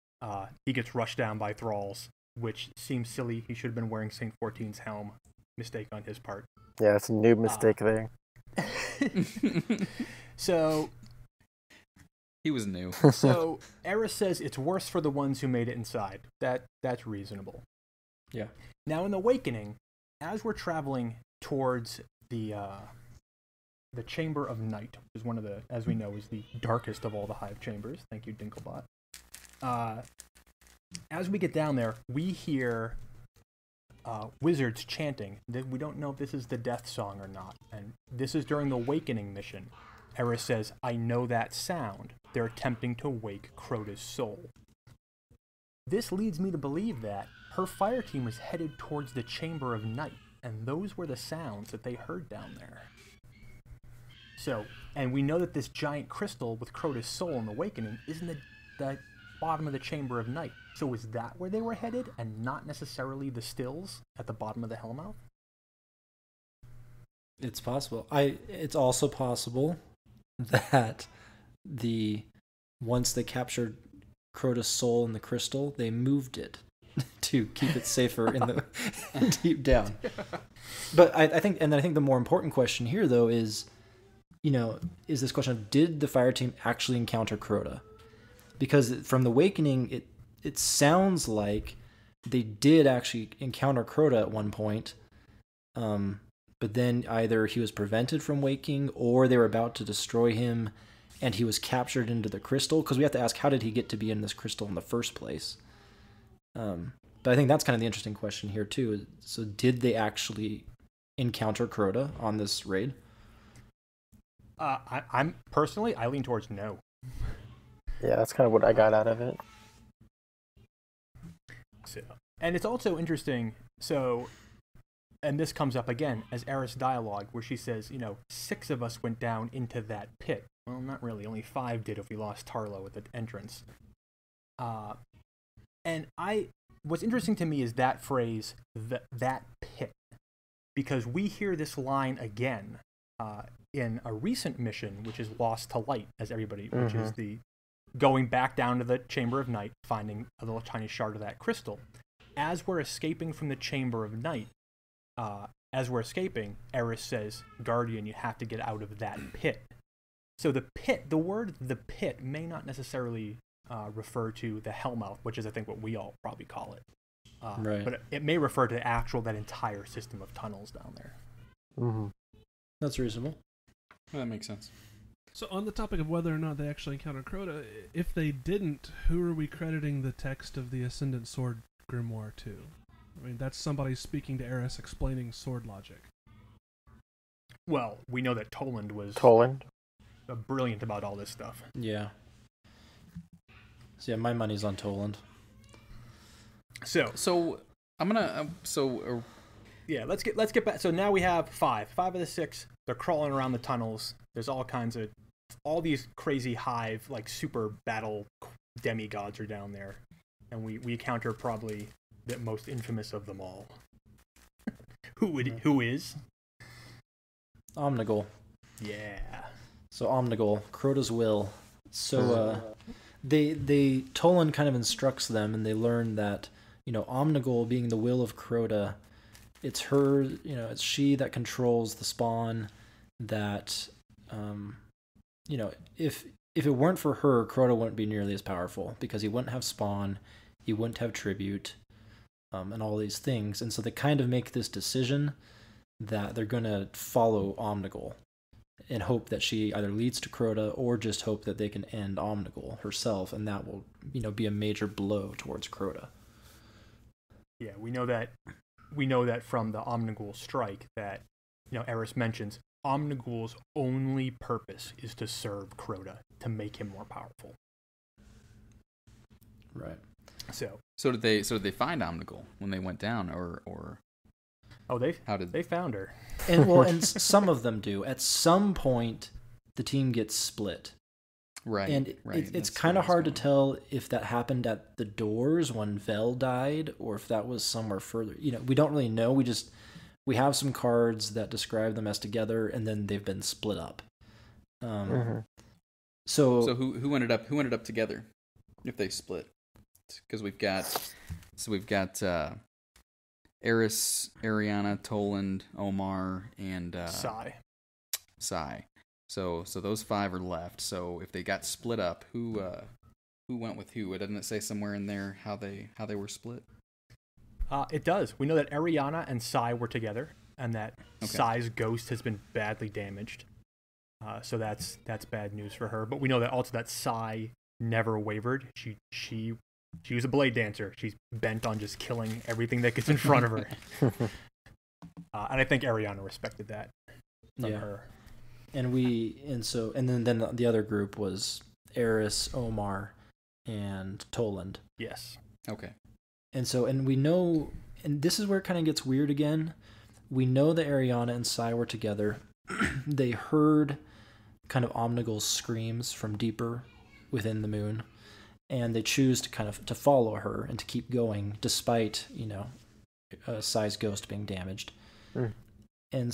Speaker 2: He gets rushed down by thralls, which seems silly. He should have been wearing Saint 14's helm. Mistake on his part.
Speaker 5: Yeah, it's a new mistake there.
Speaker 2: So
Speaker 1: he was new.
Speaker 2: So Eris says it's worse for the ones who made it inside. That's reasonable.
Speaker 3: Yeah.
Speaker 2: Now in the Awakening, as we're traveling towards the Chamber of Night, which is one of the, as we know, is the darkest of all the Hive chambers. Thank you, Dinklebot. As we get down there, we hear wizards chanting. We don't know if this is the death song or not. And this is during the Awakening mission. Eris says, I know that sound. They're attempting to wake Crota's soul. This leads me to believe that her fire team was headed towards the Chamber of Night, and those were the sounds that they heard down there. So, and we know that this giant crystal with Crota's soul in the Awakening is in the bottom of the Chamber of Night. So is that where they were headed, and not necessarily the stills at the bottom of the Hellmouth?
Speaker 3: It's possible. It's also possible that once they captured Crota's soul in the crystal, they moved it to keep it safer in the deep down. But I think the more important question here, though, is this question of, did the fire team actually encounter Crota? Because from the Awakening, it sounds like they did actually encounter Crota at one point, but then either he was prevented from waking, or they were about to destroy him, and he was captured into the crystal. Because we have to ask, how did he get to be in this crystal in the first place? But I think that's kind of the interesting question here too. So did they actually encounter Crota on this raid?
Speaker 2: I'm personally, I lean towards no.
Speaker 5: Yeah, that's kind of what I got out of it.
Speaker 2: So, and it's also interesting. So, and this comes up again as Eris dialogue, where she says, 6 of us went down into that pit. Well, not really. Only 5 did if we lost Tarlo at the entrance. And what's interesting to me is that phrase, that pit, because we hear this line again in a recent mission, which is Lost to Light, as everybody, which is the going back down to the Chamber of Night, finding a little tiny shard of that crystal. As we're escaping from the Chamber of Night, Eris says, Guardian, you have to get out of that pit. So the pit, the word the pit may not necessarily refer to the Hellmouth, which is, I think, what we all probably call it.
Speaker 3: Right.
Speaker 2: But it may refer to that entire system of tunnels down there.
Speaker 5: Mm-hmm.
Speaker 3: That's reasonable.
Speaker 1: Well, that makes sense.
Speaker 4: So on the topic of whether or not they actually encountered Crota, if they didn't, who are we crediting the text of the Ascendant Sword Grimoire to? I mean, that's somebody speaking to Eris explaining sword logic.
Speaker 2: Well, we know that Toland was brilliant about all this stuff.
Speaker 3: Yeah. So yeah, my money's on Toland.
Speaker 1: So I'm gonna
Speaker 2: yeah, let's get back. So now we have 5 of the 6. They're crawling around the tunnels. There's all these crazy Hive, like super battle demigods are down there, and we encounter probably the most infamous of them all. Who is?
Speaker 3: Omnigul.
Speaker 2: Yeah.
Speaker 3: So Omnigul, Crota's will. So they Toland kind of instructs them, and they learn that Omnigul, being the will of Crota, it's her, it's she that controls the spawn. That if it weren't for her, Crota wouldn't be nearly as powerful, because he wouldn't have spawn, he wouldn't have tribute, and all these things. And so they kind of make this decision that they're going to follow Omnigul and hope that she either leads to Crota, or just hope that they can end Omnigul herself, and that will be a major blow towards Crota.
Speaker 2: Yeah, we know that from the Omnigul strike that Eris mentions Omnigul's only purpose is to serve Crota, to make him more powerful.
Speaker 3: Right.
Speaker 2: So
Speaker 1: So did they find Omnigul when they went down, or
Speaker 2: Oh, they
Speaker 1: how did
Speaker 2: they found her?
Speaker 3: And some of them do. At some point, the team gets split.
Speaker 1: right?
Speaker 3: And
Speaker 1: right.
Speaker 3: it's
Speaker 1: That's
Speaker 3: kind
Speaker 1: where
Speaker 3: of
Speaker 1: I was
Speaker 3: hard to
Speaker 1: going.
Speaker 3: tell if that happened at the doors when Vel died, or if that was somewhere further. We don't really know. We have some cards that describe them as together, and then they've been split up.
Speaker 1: So who ended up together if they split? Because we've got Eris, Ariana, Toland, Omar, and Sai. So those 5 are left. So if they got split up, who went with who? Doesn't it say somewhere in there how they were split?
Speaker 2: It does. We know that Ariana and Sai were together, and that Sai's ghost has been badly damaged. So that's bad news for her. But we know that also that Sai never wavered. She was a blade dancer. She's bent on just killing everything that gets in front of her. And I think Ariana respected that from her.
Speaker 3: And then the other group was Eris, Omar, and Toland.
Speaker 2: Yes.
Speaker 1: Okay.
Speaker 3: And we know, and this is where it kind of gets weird again. We know that Ariana and Sai were together. They heard kind of Omnigul's screams from deeper within the moon, and they choose to follow her and to keep going despite Sai's ghost being damaged. And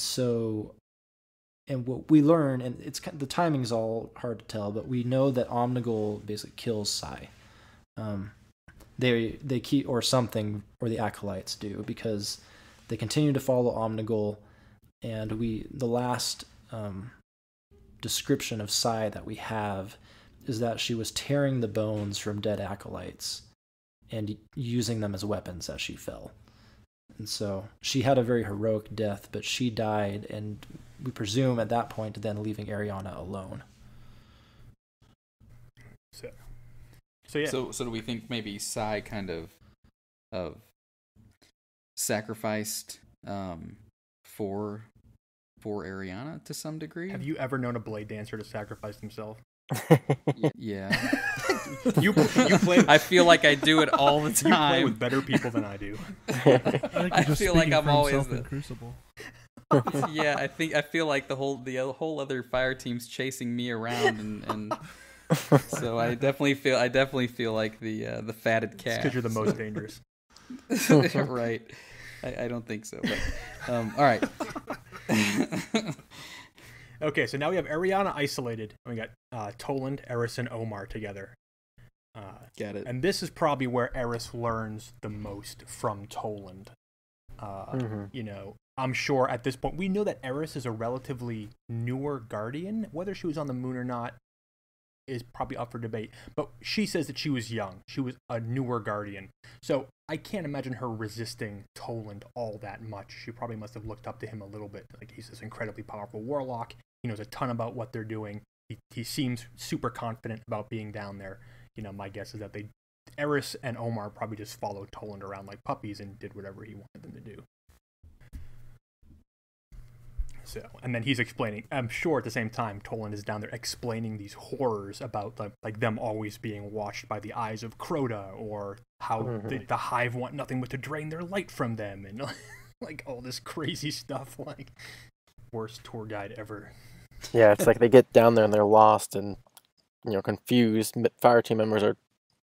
Speaker 3: what we learn, and the timing's all hard to tell, but we know that Omnigul basically kills Sai. They keep, or something, or the acolytes do, because they continue to follow Omnigul, and the last description of Sai that we have is that she was tearing the bones from dead acolytes and using them as weapons as she fell. And so she had a very heroic death, but she died, and we presume at that point then leaving Ariana alone.
Speaker 2: So yeah.
Speaker 1: So do we think maybe Sai kind of sacrificed for Ariana to some degree?
Speaker 2: Have you ever known a blade dancer to sacrifice himself?
Speaker 1: Yeah.
Speaker 2: You play.
Speaker 1: I feel like I do it all the
Speaker 2: You play
Speaker 1: time.
Speaker 2: with better people than I do.
Speaker 1: I feel like I'm always
Speaker 4: in Crucible.
Speaker 1: Yeah, I feel like the whole other fire team's chasing me around, and so I definitely feel like the fatted cat.
Speaker 2: Because you're the most dangerous.
Speaker 1: Right. I don't think so. But all right.
Speaker 2: Okay, so now we have Ariana isolated, and we got Toland, Eris, and Omar together.
Speaker 1: Got it.
Speaker 2: And this is probably where Eris learns the most from Toland. I'm sure at this point we know that Eris is a relatively newer guardian. Whether she was on the moon or not is probably up for debate. But she says that she was young. She was a newer guardian. So I can't imagine her resisting Toland all that much. She probably must have looked up to him a little bit. Like, he's this incredibly powerful warlock. He knows a ton about what they're doing. He seems super confident about being down there. My guess is that Eris and Omar probably just followed Toland around like puppies and did whatever he wanted them to do. So, and then he's explaining, I'm sure at the same time, Toland is down there explaining these horrors about like them always being watched by the eyes of Crota, or how the Hive want nothing but to drain their light from them, and like all this crazy stuff, like worst tour guide ever.
Speaker 5: Yeah, it's like they get down there and they're lost and confused. Fire team members are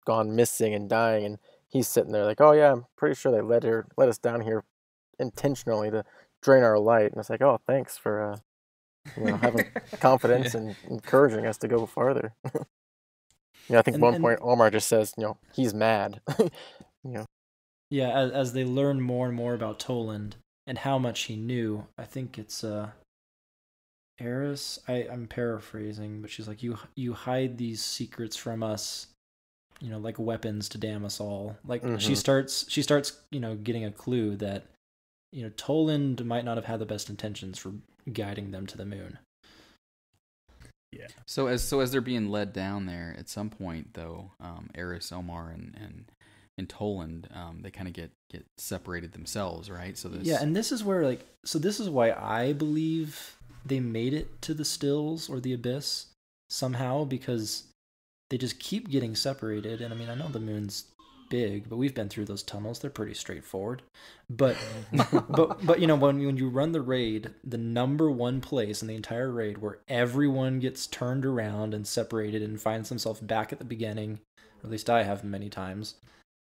Speaker 5: gone missing and dying, and he's sitting there like, oh yeah, I'm pretty sure they let us down here intentionally to drain our light. And it's like, oh, thanks for having confidence and encouraging us to go farther. I think at one point Omar just says, he's mad.
Speaker 3: Yeah, as they learn more and more about Toland and how much he knew, I think it's Eris. I'm paraphrasing, but she's like, you hide these secrets from us, like weapons to damn us all. Like she starts getting a clue that Toland might not have had the best intentions for guiding them to the moon.
Speaker 2: Yeah.
Speaker 1: So as they're being led down there, at some point though, Eris, Omar, and Toland, they kind of get separated themselves, right? So
Speaker 3: and this is where this is why I believe they made it to the stills or the abyss somehow, because they just keep getting separated. And I mean, I know the moon's big, but we've been through those tunnels. They're pretty straightforward. But but you know, when you run the raid, the number one place in the entire raid where everyone gets turned around and separated and finds themselves back at the beginning, or at least I have many times,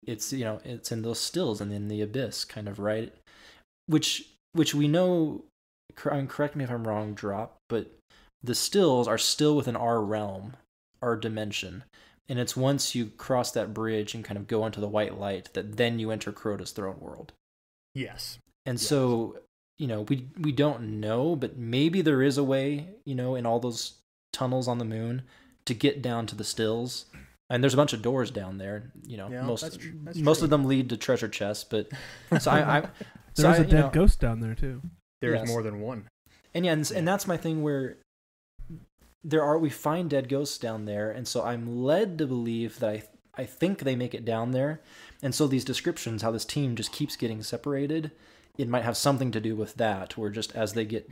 Speaker 3: it's, you know, it's in those stills and in the abyss, kind of, right? Which we know, correct me if I'm wrong, Drop, but the stills are still within our realm, our dimension. And it's once you cross that bridge and kind of go into the white light that then you enter Crota's throne world.
Speaker 2: Yes.
Speaker 3: And so, you know, we don't know, but maybe there is a way, you know, in all those tunnels on the moon to get down to the stills. And there's a bunch of doors down there, you know.
Speaker 2: Yeah,
Speaker 3: most
Speaker 2: that's
Speaker 3: of them lead to treasure chests, but so
Speaker 4: there's a dead ghost down there too.
Speaker 2: There's more than one.
Speaker 3: And yeah, and that's my thing, where we find dead ghosts down there, and so I'm led to believe that I think they make it down there. And so these descriptions, how this team just keeps getting separated, it might have something to do with that, where just as they get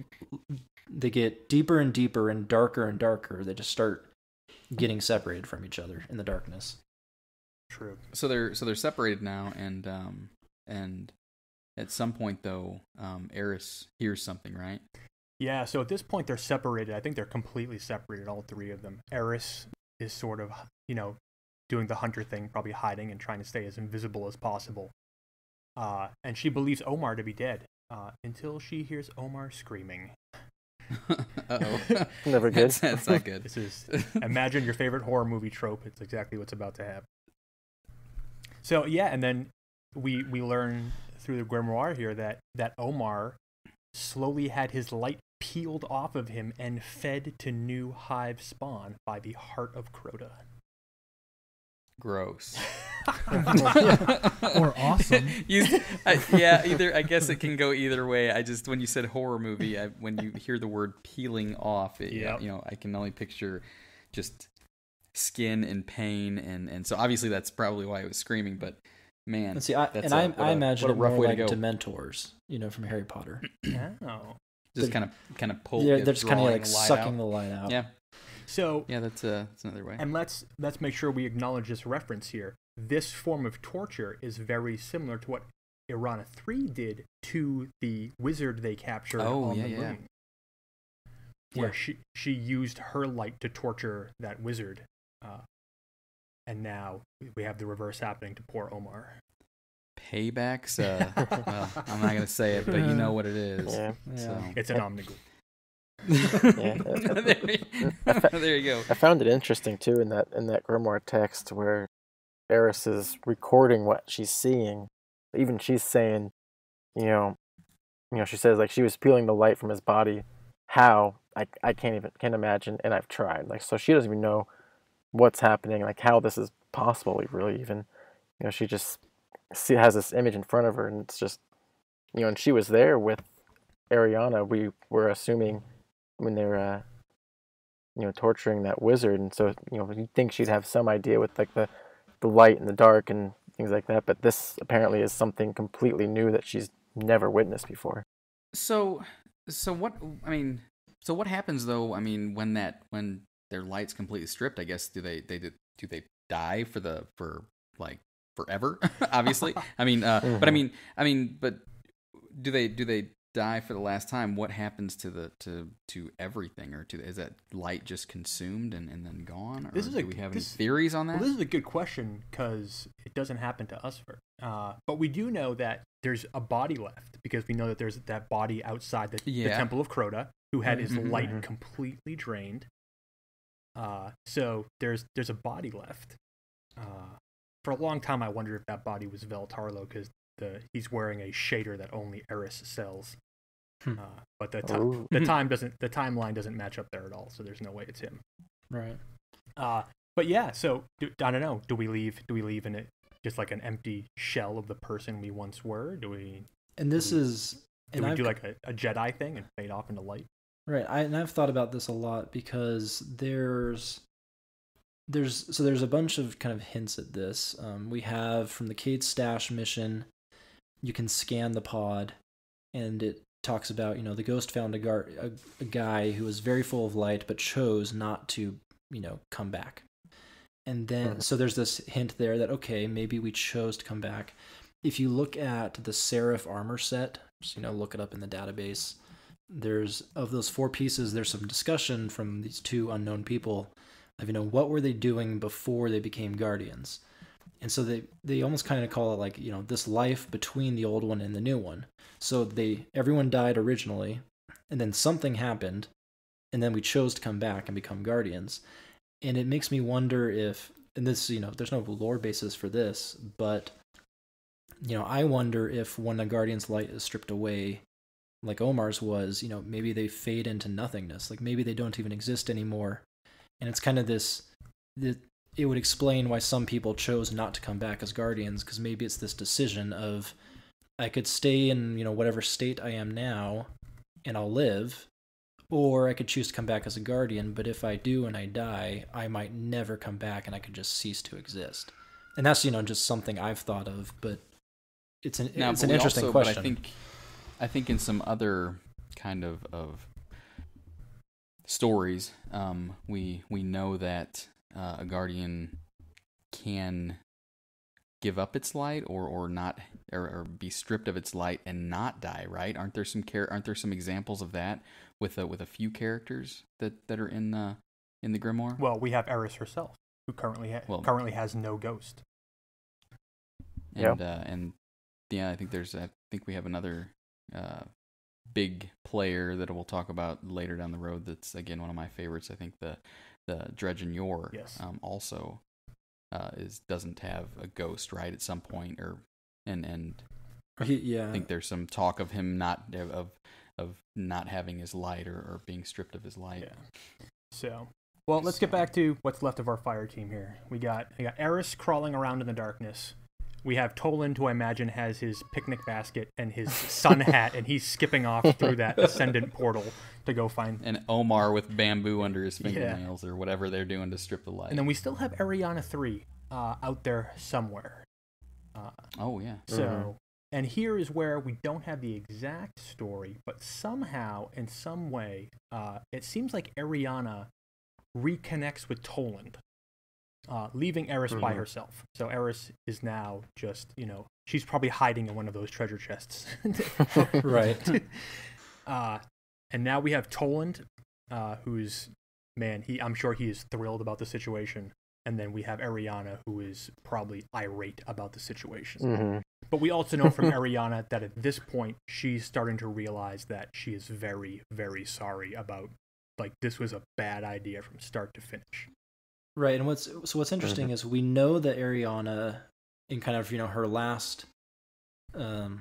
Speaker 3: deeper and deeper and darker, they just start getting separated from each other in the darkness.
Speaker 2: True.
Speaker 1: So they're separated now, and at some point though, Eris hears something, right?
Speaker 2: Yeah, so at this point they're separated. I think they're completely separated, all three of them. Eris is sort of, you know, doing the hunter thing, probably hiding and trying to stay as invisible as possible. And she believes Omar to be dead, until she hears Omar screaming.
Speaker 1: Uh-oh.
Speaker 5: Never good.
Speaker 1: That's not good.
Speaker 2: This is, imagine your favorite horror movie trope. It's exactly what's about to happen. So yeah, and then we learn through the grimoire here that Omar slowly had his light peeled off of him and fed to new Hive spawn by the heart of Crota.
Speaker 1: Gross.
Speaker 4: Or awesome.
Speaker 1: Yeah, either. I guess it can go either way. When you said horror movie, when you hear the word peeling off, you know, I can only picture just skin and pain, and so obviously that's probably why I was screaming. But man,
Speaker 3: and see, I imagine it more like Dementors, you know, from Harry Potter.
Speaker 2: Oh.
Speaker 1: Just kind of pull.
Speaker 3: Yeah, they're just kind of like sucking
Speaker 1: out.
Speaker 3: the light out.
Speaker 1: Yeah.
Speaker 2: So
Speaker 1: yeah, that's another way.
Speaker 2: And let's make sure we acknowledge this reference here. This form of torture is very similar to what Irana 3 did to the wizard they captured on the moon. Where she used her light to torture that wizard. And now we have the reverse happening to poor Omar.
Speaker 1: Paybacks? Well, I'm not going to say it, but you know what it is.
Speaker 5: Yeah.
Speaker 1: So.
Speaker 2: It's an omnigul.
Speaker 1: There you go.
Speaker 5: I found it interesting too in that grimoire text where Eris is recording what she's seeing. Even she's saying, you know, she says like she was peeling the light from his body. How? I can't imagine, and I've tried. Like, so she doesn't even know what's happening, like how this is possible. Really, even, you know, she just has this image in front of her, and it's just, you know, and she was there with Ariana. We were assuming when they were, you know, torturing that wizard, and so, you know, you'd think she'd have some idea with like the light and the dark and things like that, but this apparently is something completely new that she's never witnessed before.
Speaker 1: So what happens though? I mean, when their light's completely stripped, I guess do they die for like forever? Obviously, I mean, but do they die for the last time? What happens to everything, or is that light just consumed and then gone? Or do we have any theories on that?
Speaker 2: Well, this is a good question because it doesn't happen to us. But we do know that there's a body left, because we know that there's that body outside the Temple of Crota who had his light completely drained. So there's a body left. For a long time, I wondered if that body was Veltarlo, because he's wearing a shader that only Eris sells. But the timeline doesn't match up there at all, so there's no way it's him.
Speaker 3: Right.
Speaker 2: But yeah, so I don't know. Do we leave in it just like an empty shell of the person we once were? Do we do like a Jedi thing and fade off into light?
Speaker 3: Right. I've thought about this a lot, because there's a bunch of kind of hints at this. We have from the Cade Stash mission, you can scan the pod, and it talks about, you know, the ghost found a guy who was very full of light but chose not to, you know, come back. And then, so there's this hint there that, okay, maybe we chose to come back. If you look at the Seraph armor set, just, look it up in the database, there's, of those 4 pieces, there's some discussion from these 2 unknown people of, what were they doing before they became guardians? And so they almost kind of call it like, this life between the old one and the new one. So everyone died originally, and then something happened, and then we chose to come back and become guardians. And it makes me wonder if, and this, there's no lore basis for this, but, I wonder if when a guardian's light is stripped away, like Omar's was, maybe they fade into nothingness. Like maybe they don't even exist anymore. And it's kind of this, it would explain why some people chose not to come back as guardians, because maybe it's this decision of, I could stay in, whatever state I am now, and I'll live, or I could choose to come back as a guardian, but if I do and I die, I might never come back and I could just cease to exist. And that's, just something I've thought of, but it's an interesting question.
Speaker 1: But I think in some other kind of stories, we know that a guardian can give up its light or not, or be stripped of its light and not die, right? Aren't there some examples of that with a few characters that are in the grimoire?
Speaker 2: Well, we have Eris herself, who currently has no ghost.
Speaker 1: And I think we have another big player that we'll talk about later down the road. That's again one of my favorites. I think the Dredge and Yor also doesn't have a ghost, right, at some point, I think there's some talk of him not having his light or being stripped of his light.
Speaker 2: Yeah. So, well, let's get back to what's left of our fire team here. We got Eris crawling around in the darkness. We have Toland, who I imagine has his picnic basket and his sun hat, and he's skipping off through that ascendant portal to go find...
Speaker 1: And Omar with bamboo under his fingernails or whatever they're doing to strip the light.
Speaker 2: And then we still have Ariana 3 out there somewhere. So, and here is where we don't have the exact story, but somehow, in some way, it seems like Ariana reconnects with Toland. Leaving Eris by herself. So Eris is now just, she's probably hiding in one of those treasure chests.
Speaker 3: Right.
Speaker 2: And now we have Toland, who's, I'm sure he is thrilled about the situation. And then we have Ariana, who is probably irate about the situation.
Speaker 5: Mm-hmm.
Speaker 2: But we also know from Ariana that at this point, she's starting to realize that she is very, very sorry about, this was a bad idea from start to finish.
Speaker 3: Right, and what's interesting is we know that Ariana, in kind of her last, last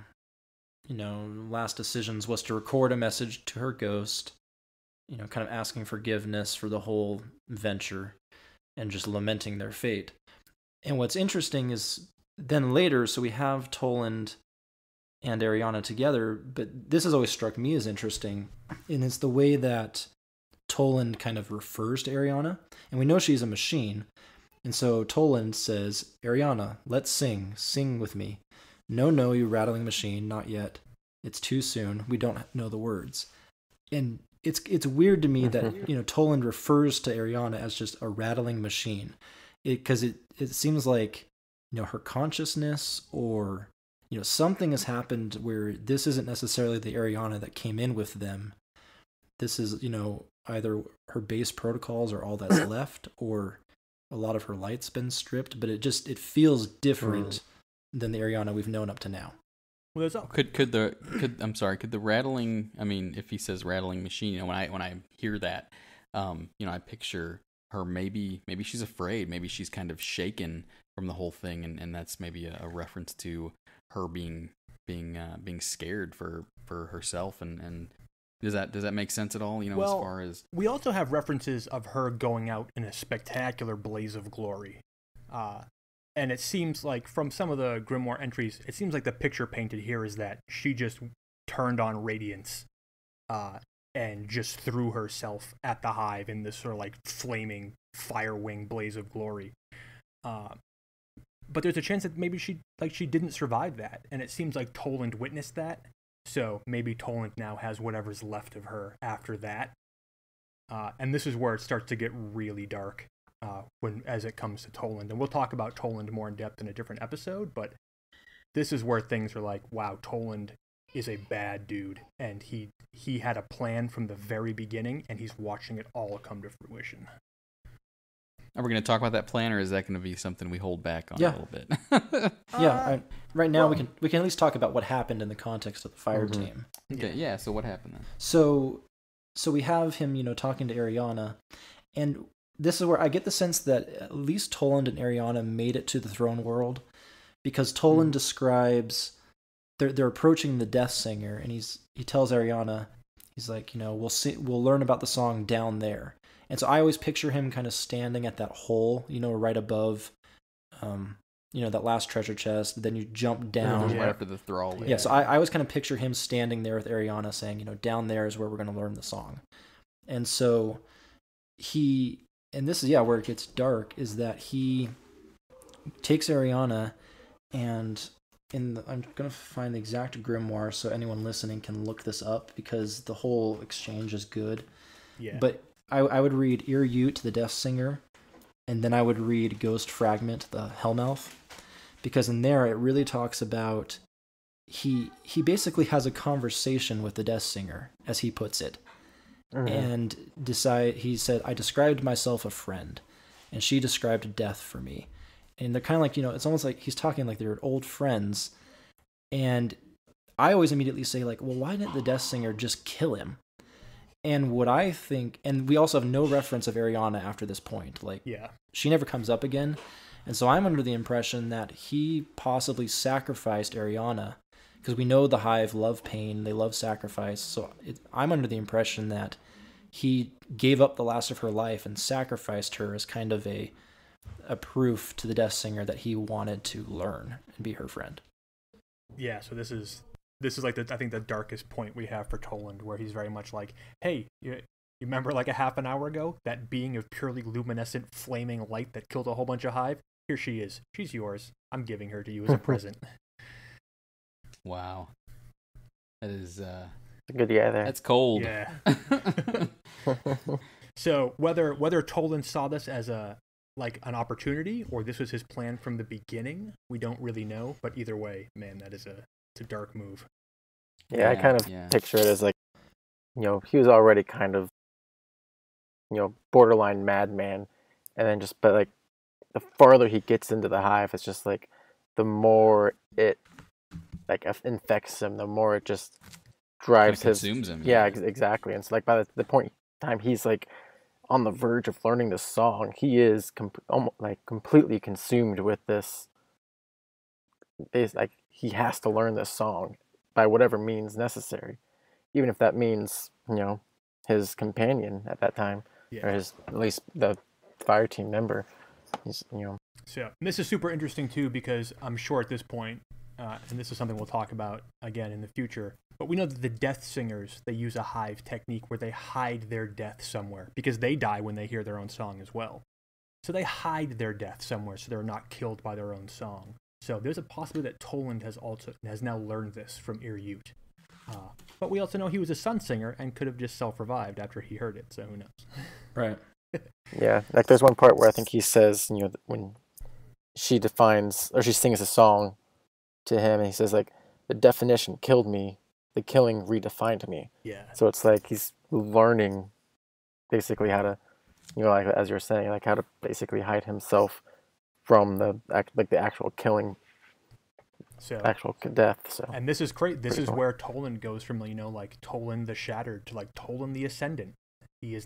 Speaker 3: decisions was to record a message to her ghost, kind of asking forgiveness for the whole venture, and just lamenting their fate. And what's interesting is then later, so we have Toland and Ariana together, but this has always struck me as interesting, and it's the way that Toland kind of refers to Ariana, and we know she's a machine, and so Toland says, Ariana, let's sing with me. No, you rattling machine, not yet. It's too soon, we don't know the words. And it's weird to me that, Toland refers to Ariana as just a rattling machine, because it seems like, her consciousness or, something has happened where this isn't necessarily the Ariana that came in with them. This is, either her base protocols are all that's left, or a lot of her light's been stripped, but it feels different than the Ariana we've known up to now.
Speaker 2: Well,
Speaker 1: could the rattling, if he says rattling machine, when I hear that, I picture her, maybe she's afraid, maybe she's kind of shaken from the whole thing, and that's maybe a reference to her being scared for herself, and does that make sense at all? As far as
Speaker 2: we also have references of her going out in a spectacular blaze of glory, and it seems like from some of the grimoire entries, it seems like the picture painted here is that she just turned on radiance, and just threw herself at the hive in this sort of flaming fire wing blaze of glory. But there's a chance that maybe she didn't survive that, and it seems like Toland witnessed that. So maybe Toland now has whatever's left of her after that. And this is where it starts to get really dark. as it comes to Toland. And we'll talk about Toland more in depth in a different episode, but this is where things are like, wow, Toland is a bad dude, and he had a plan from the very beginning, and he's watching it all come to fruition.
Speaker 1: Are we going to talk about that plan, or is that going to be something we hold back on a little bit?
Speaker 3: Right now we can at least talk about what happened in the context of the fire team.
Speaker 1: Okay, yeah. So what happened then?
Speaker 3: So we have him, talking to Ariana, and this is where I get the sense that at least Toland and Ariana made it to the throne world, because Toland describes they're approaching the Death Singer, and he tells Ariana, he's like, we'll learn about the song down there. And so I always picture him kind of standing at that hole, right above, that last treasure chest. Then you jump down.
Speaker 1: Right after the thrall.
Speaker 3: Yeah, so I always kind of picture him standing there with Ariana saying, down there is where we're going to learn the song. And so and this is, where it gets dark, is that he takes Ariana and I'm going to find the exact grimoire so anyone listening can look this up, because the whole exchange is good.
Speaker 2: Yeah.
Speaker 3: But I would read Ear Ute, the Death Singer, and then I would read Ghost Fragment, the Hellmouth, because in there it really talks about he basically has a conversation with the Death Singer, as he puts it, and he said, I described myself a friend, and she described death for me. And they're kind of like, it's almost like he's talking like they're old friends, and I always immediately say, like, well, why didn't the Death Singer just kill him? And what I think, and we also have no reference of Ariana after this point. Like, she never comes up again. And so I'm under the impression that he possibly sacrificed Ariana, because we know the Hive love pain, they love sacrifice. So I'm under the impression that he gave up the last of her life and sacrificed her as kind of a proof to the Death Singer that he wanted to learn and be her friend.
Speaker 2: Yeah, so this is like I think the darkest point we have for Toland, where he's very much like, hey, you remember like a half an hour ago, that being of purely luminescent flaming light that killed a whole bunch of Hive? Here she is. She's yours. I'm giving her to you as a present.
Speaker 1: Wow. That is
Speaker 5: good guy there.
Speaker 1: That's cold.
Speaker 2: Yeah. So whether Toland saw this as an opportunity, or this was his plan from the beginning, we don't really know. But either way, man, it's a dark move.
Speaker 5: Yeah, I kind of picture it as like, he was already kind of, borderline madman, and then but like the farther he gets into the Hive, it's just like the more it like infects him, the more it just drives
Speaker 1: consumes him.
Speaker 5: Yeah, exactly. And so like by the point time he's like on the verge of learning the song, he is completely consumed with this. It's like he has to learn this song by whatever means necessary, even if that means his companion at that time, or at least the fire team member.
Speaker 2: So this is super interesting too, because I'm sure at this point, and this is something we'll talk about again in the future, but we know that the Death Singers, they use a Hive technique where they hide their death somewhere, because they die when they hear their own song as well. So they hide their death somewhere so they're not killed by their own song. So there's a possibility that Toland has now learned this from Ear Ute. But we also know he was a sun singer and could have just self-revived after he heard it, so who knows?
Speaker 3: Right.
Speaker 5: Yeah, like there's one part where I think he says, when she sings a song to him, and he says, like, the definition killed me, the killing redefined me.
Speaker 2: Yeah.
Speaker 5: So it's like he's learning basically how to, like as you're saying, like how to basically hide himself from the actual killing, actual death. So.
Speaker 2: And this is great. This is where Toland goes from like Toland the Shattered to like Toland the Ascendant. He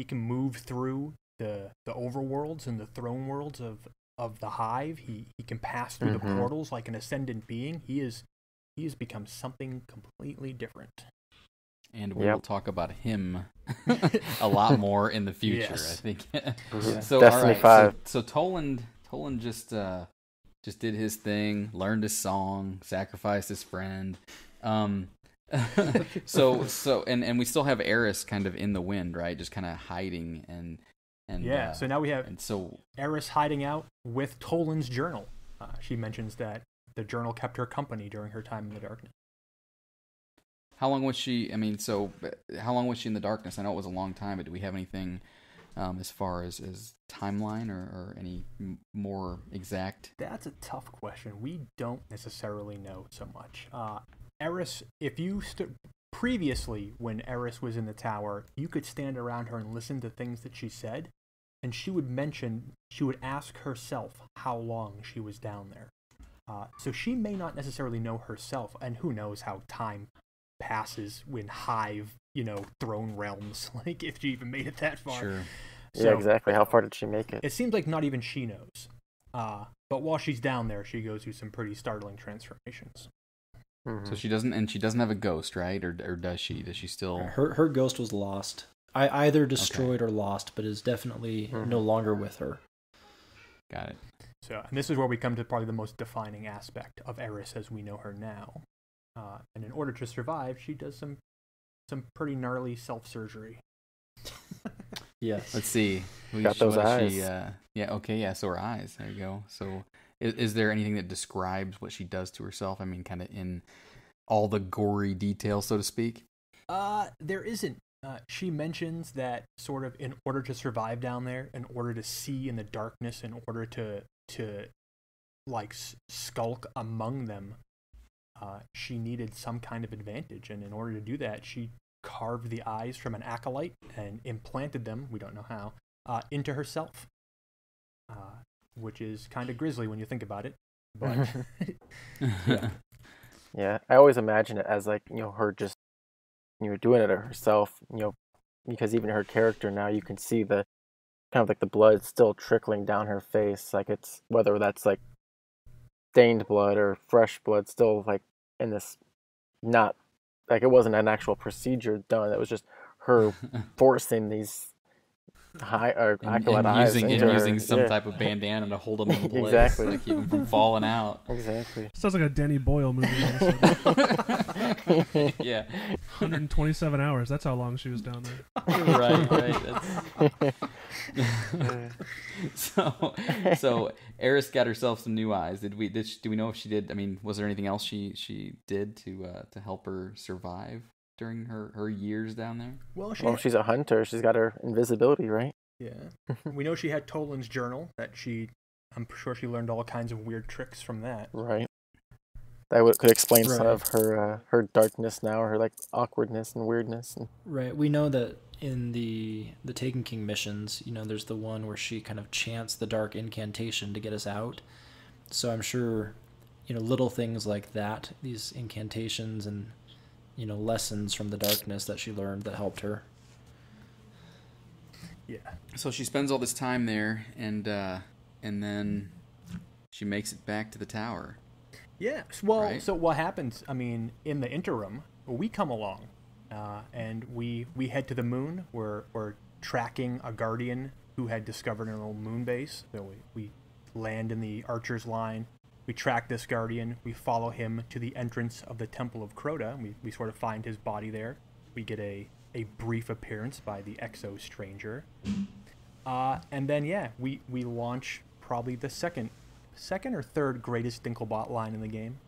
Speaker 2: can move through the overworlds and the throne worlds of the Hive. He can pass through the portals like an ascendant being. He has become something completely different.
Speaker 1: And we will talk about him a lot more in the future, I think. So,
Speaker 5: Destiny 5.
Speaker 1: So Toland just did his thing, learned his song, sacrificed his friend. So we still have Eris kind of in the wind, right? Just kind of hiding and
Speaker 2: so now we have Eris hiding out with Toland's journal. She mentions that the journal kept her company during her time in the darkness.
Speaker 1: How long was she? How long was she in the darkness? I know it was a long time, but do we have anything as far as timeline or any more exact?
Speaker 2: That's a tough question. We don't necessarily know so much. Eris, if you previously, when Eris was in the tower, you could stand around her and listen to things that she said, and she would ask herself how long she was down there. So she may not necessarily know herself, and who knows how time passes when Hive, throne realms, like if she even made it that far.
Speaker 1: Sure.
Speaker 5: So, yeah, exactly. How far did she make it?
Speaker 2: It seems like not even she knows. But while she's down there, she goes through some pretty startling transformations.
Speaker 1: Mm-hmm. So she doesn't have a ghost, right? Or does she? Does she still?
Speaker 3: Her ghost was lost. Either destroyed or lost, but is definitely no longer with her.
Speaker 1: Got it.
Speaker 2: So, and this is where we come to probably the most defining aspect of Eris as we know her now. And in order to survive, she does some pretty gnarly self-surgery.
Speaker 3: Yes.
Speaker 1: Let's see.
Speaker 5: Got those eyes.
Speaker 1: So her eyes. There you go. So is there anything that describes what she does to herself? I mean, kind of in all the gory details, so to speak?
Speaker 2: There isn't. She mentions that sort of in order to survive down there, in order to see in the darkness, in order to like skulk among them, she needed some kind of advantage, and in order to do that, she carved the eyes from an acolyte and implanted them, we don't know how, into herself, which is kind of grisly when you think about it, but
Speaker 5: yeah, I always imagine it as like, her just doing it herself, because even her character now, you can see the kind of like the blood still trickling down her face, like it's, whether that's like stained blood or fresh blood, still like in this, not like it wasn't an actual procedure done, it was just her forcing these acolyte eyes into
Speaker 1: using some type of bandana to hold them in place.
Speaker 5: Exactly.
Speaker 1: To keep them from falling out.
Speaker 5: Exactly.
Speaker 4: Sounds like a Danny Boyle movie.
Speaker 1: Yeah.
Speaker 4: 127 hours. That's how long she was down there.
Speaker 1: Right. So Eris got herself some new eyes. Do we know if she did? I mean, was there anything else she did to help her survive during her years down there?
Speaker 2: Well,
Speaker 5: she's a hunter. She's got her invisibility, right?
Speaker 2: Yeah. We know she had Toland's journal that I'm sure she learned all kinds of weird tricks from that.
Speaker 5: Right. That could explain some of her darkness now, or her like awkwardness and weirdness.
Speaker 3: Right. We know that in the Taken King missions, there's the one where she kind of chants the dark incantation to get us out. So I'm sure, little things like that, these incantations and lessons from the darkness that she learned that helped her.
Speaker 2: Yeah.
Speaker 1: So she spends all this time there, and then she makes it back to the tower.
Speaker 2: Yeah. Well,
Speaker 1: right? So
Speaker 2: what happens? I mean, in the interim, we come along, and we head to the moon. We're tracking a guardian who had discovered an old moon base. So we land in the Archer's line. We track this guardian. We follow him to the entrance of the Temple of Crota. We sort of find his body there. We get a brief appearance by the Exo Stranger. And then, we launch probably the second or third greatest Dinklebot line in the game.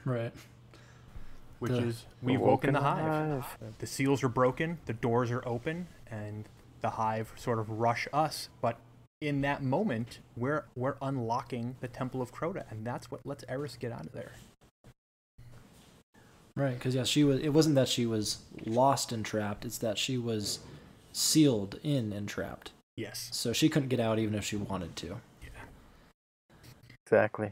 Speaker 3: Right.
Speaker 2: Which is, we've woken the Hive. The seals are broken, the doors are open, and the Hive sort of rush us, but in that moment, we're unlocking the Temple of Crota, and that's what lets Eris get out of there.
Speaker 3: Right, because it wasn't that she was lost and trapped, it's that she was sealed in and trapped.
Speaker 2: Yes.
Speaker 3: So she couldn't get out even if she wanted to.
Speaker 2: Yeah.
Speaker 5: Exactly.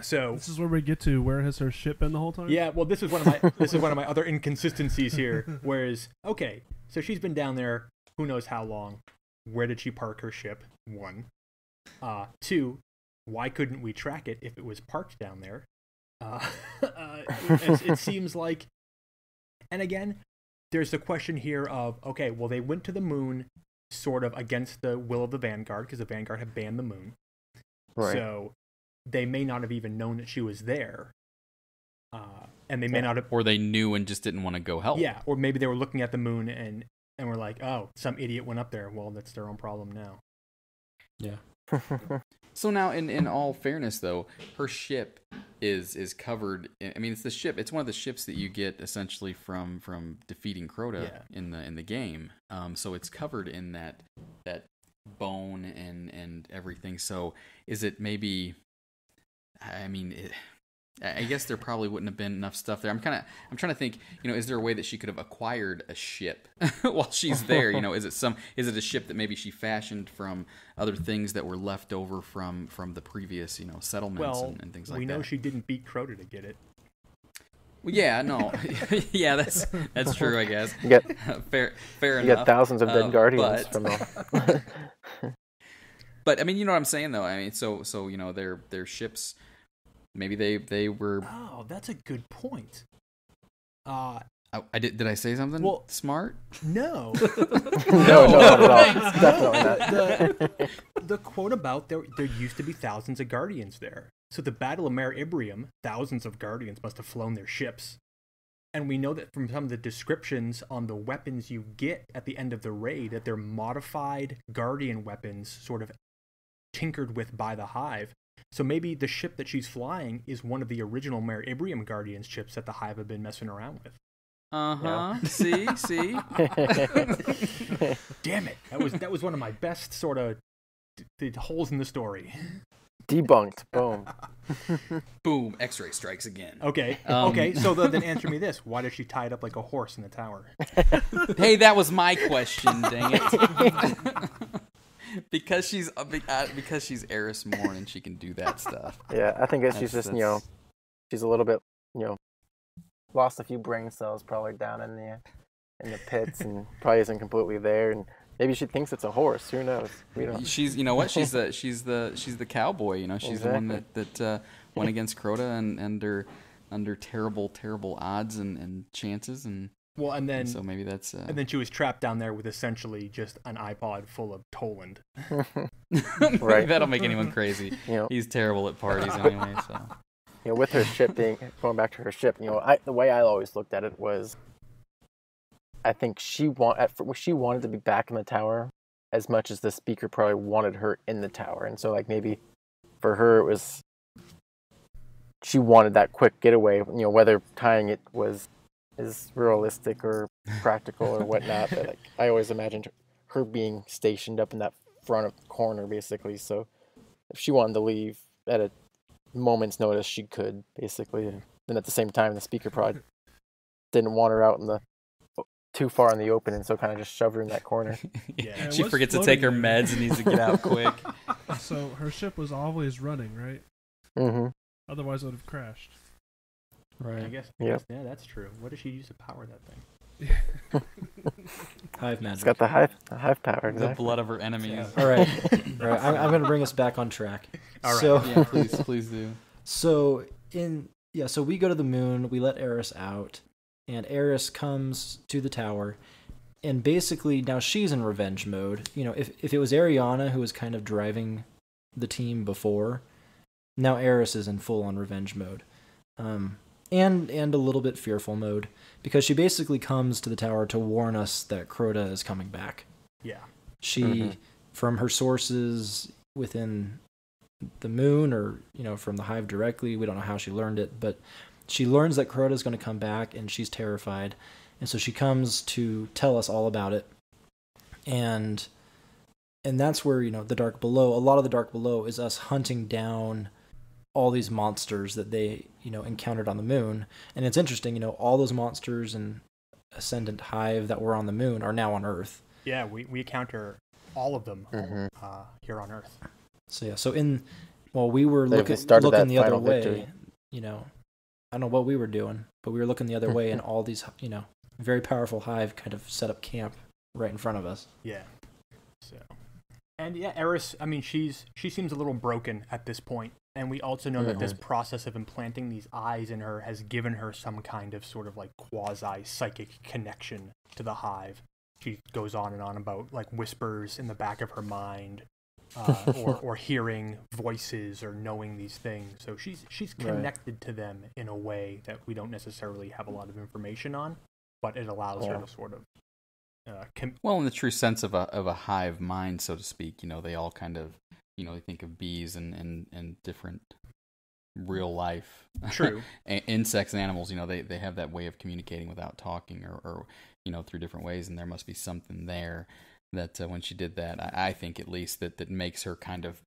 Speaker 2: So
Speaker 4: this is where we get to, where has her ship been the whole time?
Speaker 2: Yeah, well, this is one of my other inconsistencies here. Whereas, okay, so she's been down there who knows how long. Where did she park her ship? 1. 2, why couldn't we track it if it was parked down there? It seems like, and again, there's the question here of, okay, well, they went to the moon sort of against the will of the Vanguard, because the Vanguard had banned the moon.
Speaker 5: Right.
Speaker 2: So they may not have even known that she was there. And they may not have...
Speaker 1: Or they knew and just didn't want to go help.
Speaker 2: Yeah, or maybe they were looking at the moon and were like, oh, some idiot went up there. Well, that's their own problem now.
Speaker 3: Yeah.
Speaker 1: So now, in all fairness, though, her ship is covered. I mean, it's the ship. It's one of the ships that you get essentially from defeating Crota in the game. So it's covered in that bone and everything. So is it maybe? I mean, I guess there probably wouldn't have been enough stuff there. I'm trying to think. Is there a way that she could have acquired a ship while she's there? Is it a ship that maybe she fashioned from other things that were left over from the previous settlements and things like that?
Speaker 2: We know she didn't beat Crota to get it.
Speaker 1: Well, yeah, no, yeah, that's true. I guess.
Speaker 5: You get
Speaker 1: fair enough.
Speaker 5: You get thousands of dead guardians from them.
Speaker 1: But I mean, you know what I'm saying, though. I mean, so their ships. Maybe they were.
Speaker 2: Oh, that's a good point.
Speaker 1: I did. Did I say something smart?
Speaker 2: No.
Speaker 5: No, not at all. Definitely not.
Speaker 2: The quote about there used to be thousands of guardians there. So the Battle of Mare Ibrium, thousands of guardians must have flown their ships. And we know that from some of the descriptions on the weapons you get at the end of the raid, that they're modified guardian weapons, sort of tinkered with by the Hive. So maybe the ship that she's flying is one of the original Mare Ibrium Guardians ships that the Hive have been messing around with.
Speaker 1: Uh-huh.
Speaker 2: Yeah.
Speaker 1: See?
Speaker 2: Damn it. That was one of my best sort of the holes in the story.
Speaker 5: Debunked. Boom.
Speaker 1: Boom. X-ray strikes again.
Speaker 2: Okay. Okay, so then answer me this. Why does she tie it up like a horse in the tower?
Speaker 1: Hey, that was my question, dang it. Because she's Eris Morn and she can do that stuff.
Speaker 5: Yeah, I think she's just she's a little bit lost a few brain cells probably down in the pits and probably isn't completely there, and maybe she thinks it's a horse. Who knows? We don't.
Speaker 1: She's she's the cowboy. She's the one that went against Crota and under terrible odds and chances and.
Speaker 2: Well, and then
Speaker 1: so maybe that's
Speaker 2: and then she was trapped down there with essentially just an iPod full of Toland.
Speaker 5: Right.
Speaker 1: That'll make anyone crazy. He's terrible at parties anyway. So
Speaker 5: with her ship going back to her ship, the way I always looked at it was, I think she wanted to be back in the tower as much as the speaker probably wanted her in the tower, and so maybe for her it was she wanted that quick getaway. Whether tying it is realistic or practical or whatnot, but I always imagined her being stationed up in that front of corner basically, so if she wanted to leave at a moment's notice she could basically, and then at the same time the speaker probably didn't want her out in the too far in the open, and so kind of just shoved her in that corner.
Speaker 1: Yeah, she forgets to take her meds and needs to get out quick.
Speaker 4: So her ship was always running, right?
Speaker 5: Mm-hmm.
Speaker 4: Otherwise it would have crashed.
Speaker 2: Right. I guess yeah, that's true. What does she use to power that thing?
Speaker 3: Hive magic.
Speaker 5: It's got the hive power. Exactly.
Speaker 1: The blood of her enemies.
Speaker 3: Yeah. All right. I'm going to bring us back on track.
Speaker 2: All right.
Speaker 3: So,
Speaker 1: yeah, please do.
Speaker 3: So we go to the moon. We let Eris out, and Eris comes to the tower, and basically now she's in revenge mode. If it was Ariana who was kind of driving the team before, now Eris is in full on revenge mode. And a little bit fearful mode, because she basically comes to the tower to warn us that Crota is coming back.
Speaker 2: Yeah.
Speaker 3: She, from her sources within the moon, or from the Hive directly, we don't know how she learned it, but she learns that Crota is going to come back, and she's terrified, and so she comes to tell us all about it. And that's where the Dark Below. A lot of the Dark Below is us hunting down all these monsters that they encountered on the moon. And it's interesting, all those monsters and Ascendant Hive that were on the moon are now on Earth.
Speaker 2: Yeah, we encounter all of them here on Earth.
Speaker 3: So yeah, while we were looking the other way,
Speaker 5: victory.
Speaker 3: I don't know what we were doing, but we were looking the other way, and all these very powerful Hive kind of set up camp right in front of us.
Speaker 2: Yeah. So, and yeah, Eris, I mean, she seems a little broken at this point. And we also know that this process of implanting these eyes in her has given her some kind of sort of quasi-psychic connection to the Hive. She goes on and on about whispers in the back of her mind, or hearing voices or knowing these things. So she's connected to them in a way that we don't necessarily have a lot of information on, but it allows her to sort of
Speaker 1: well, in the true sense of a hive mind, so to speak, they all kind of they think of bees and different real life.
Speaker 2: True.
Speaker 1: Insects and animals, they have that way of communicating without talking or through different ways, and there must be something there that when she did that, I think at least that makes her kind of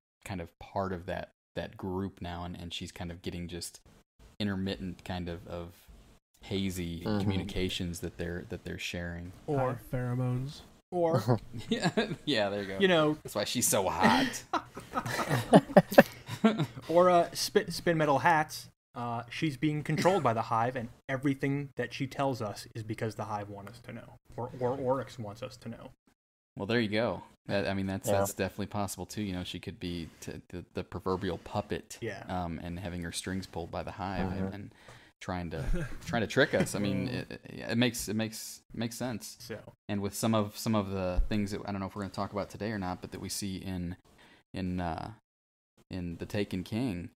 Speaker 1: part of that group now, and she's kind of getting just intermittent kind of hazy communications that they're sharing.
Speaker 4: Or pheromones.
Speaker 2: Or
Speaker 1: yeah, there you go. That's why she's so hot.
Speaker 2: Or spin metal hats. She's being controlled by the Hive, and everything that she tells us is because the Hive want us to know, or Oryx wants us to know.
Speaker 1: Well, there you go. That's definitely possible too. She could be the proverbial puppet, and having her strings pulled by the Hive and trying to trick us. It makes sense.
Speaker 2: So,
Speaker 1: and with some of the things that I don't know if we're going to talk about today or not, but that we see in the Taken King,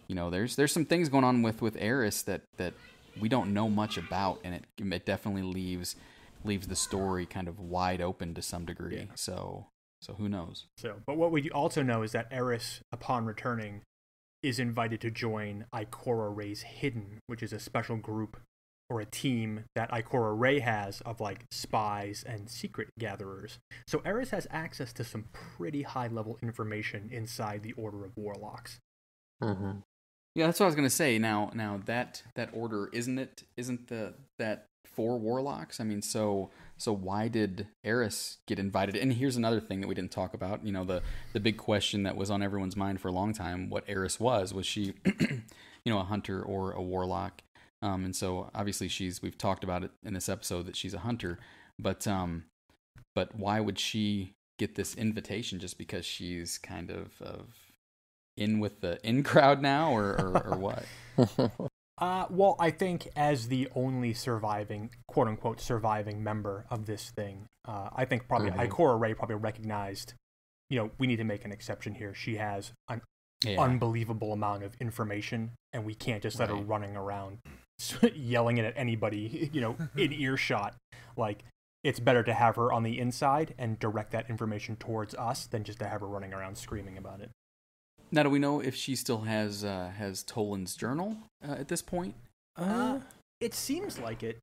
Speaker 1: there's some things going on with Eris that we don't know much about, and it definitely leaves the story kind of wide open to some degree. Yeah. So who knows?
Speaker 2: But what we also know is that Eris, upon returning, is invited to join Ikora Ray's Hidden, which is a special group or a team that Ikora Ray has of like spies and secret gatherers. So Eris has access to some pretty high level information inside the Order of Warlocks.
Speaker 1: Mm-hmm. Yeah, that's what I was gonna say. Now that order isn't that for Warlocks? So why did Eris get invited? And here's another thing that we didn't talk about. The big question that was on everyone's mind for a long time: what Eris was she, a hunter or a warlock? And so obviously we've talked about it in this episode that she's a hunter, but why would she get this invitation just because she's kind of in with the in crowd now, or what?
Speaker 2: Well, I think as the only quote unquote surviving member of this thing, I think probably Ikora Ray probably recognized, we need to make an exception here. She has an unbelievable amount of information, and we can't just let her running around yelling it at anybody, in earshot. Like, it's better to have her on the inside and direct that information towards us than just to have her running around screaming about it.
Speaker 1: Now, do we know if she still has Toland's journal at this point?
Speaker 2: It seems like it,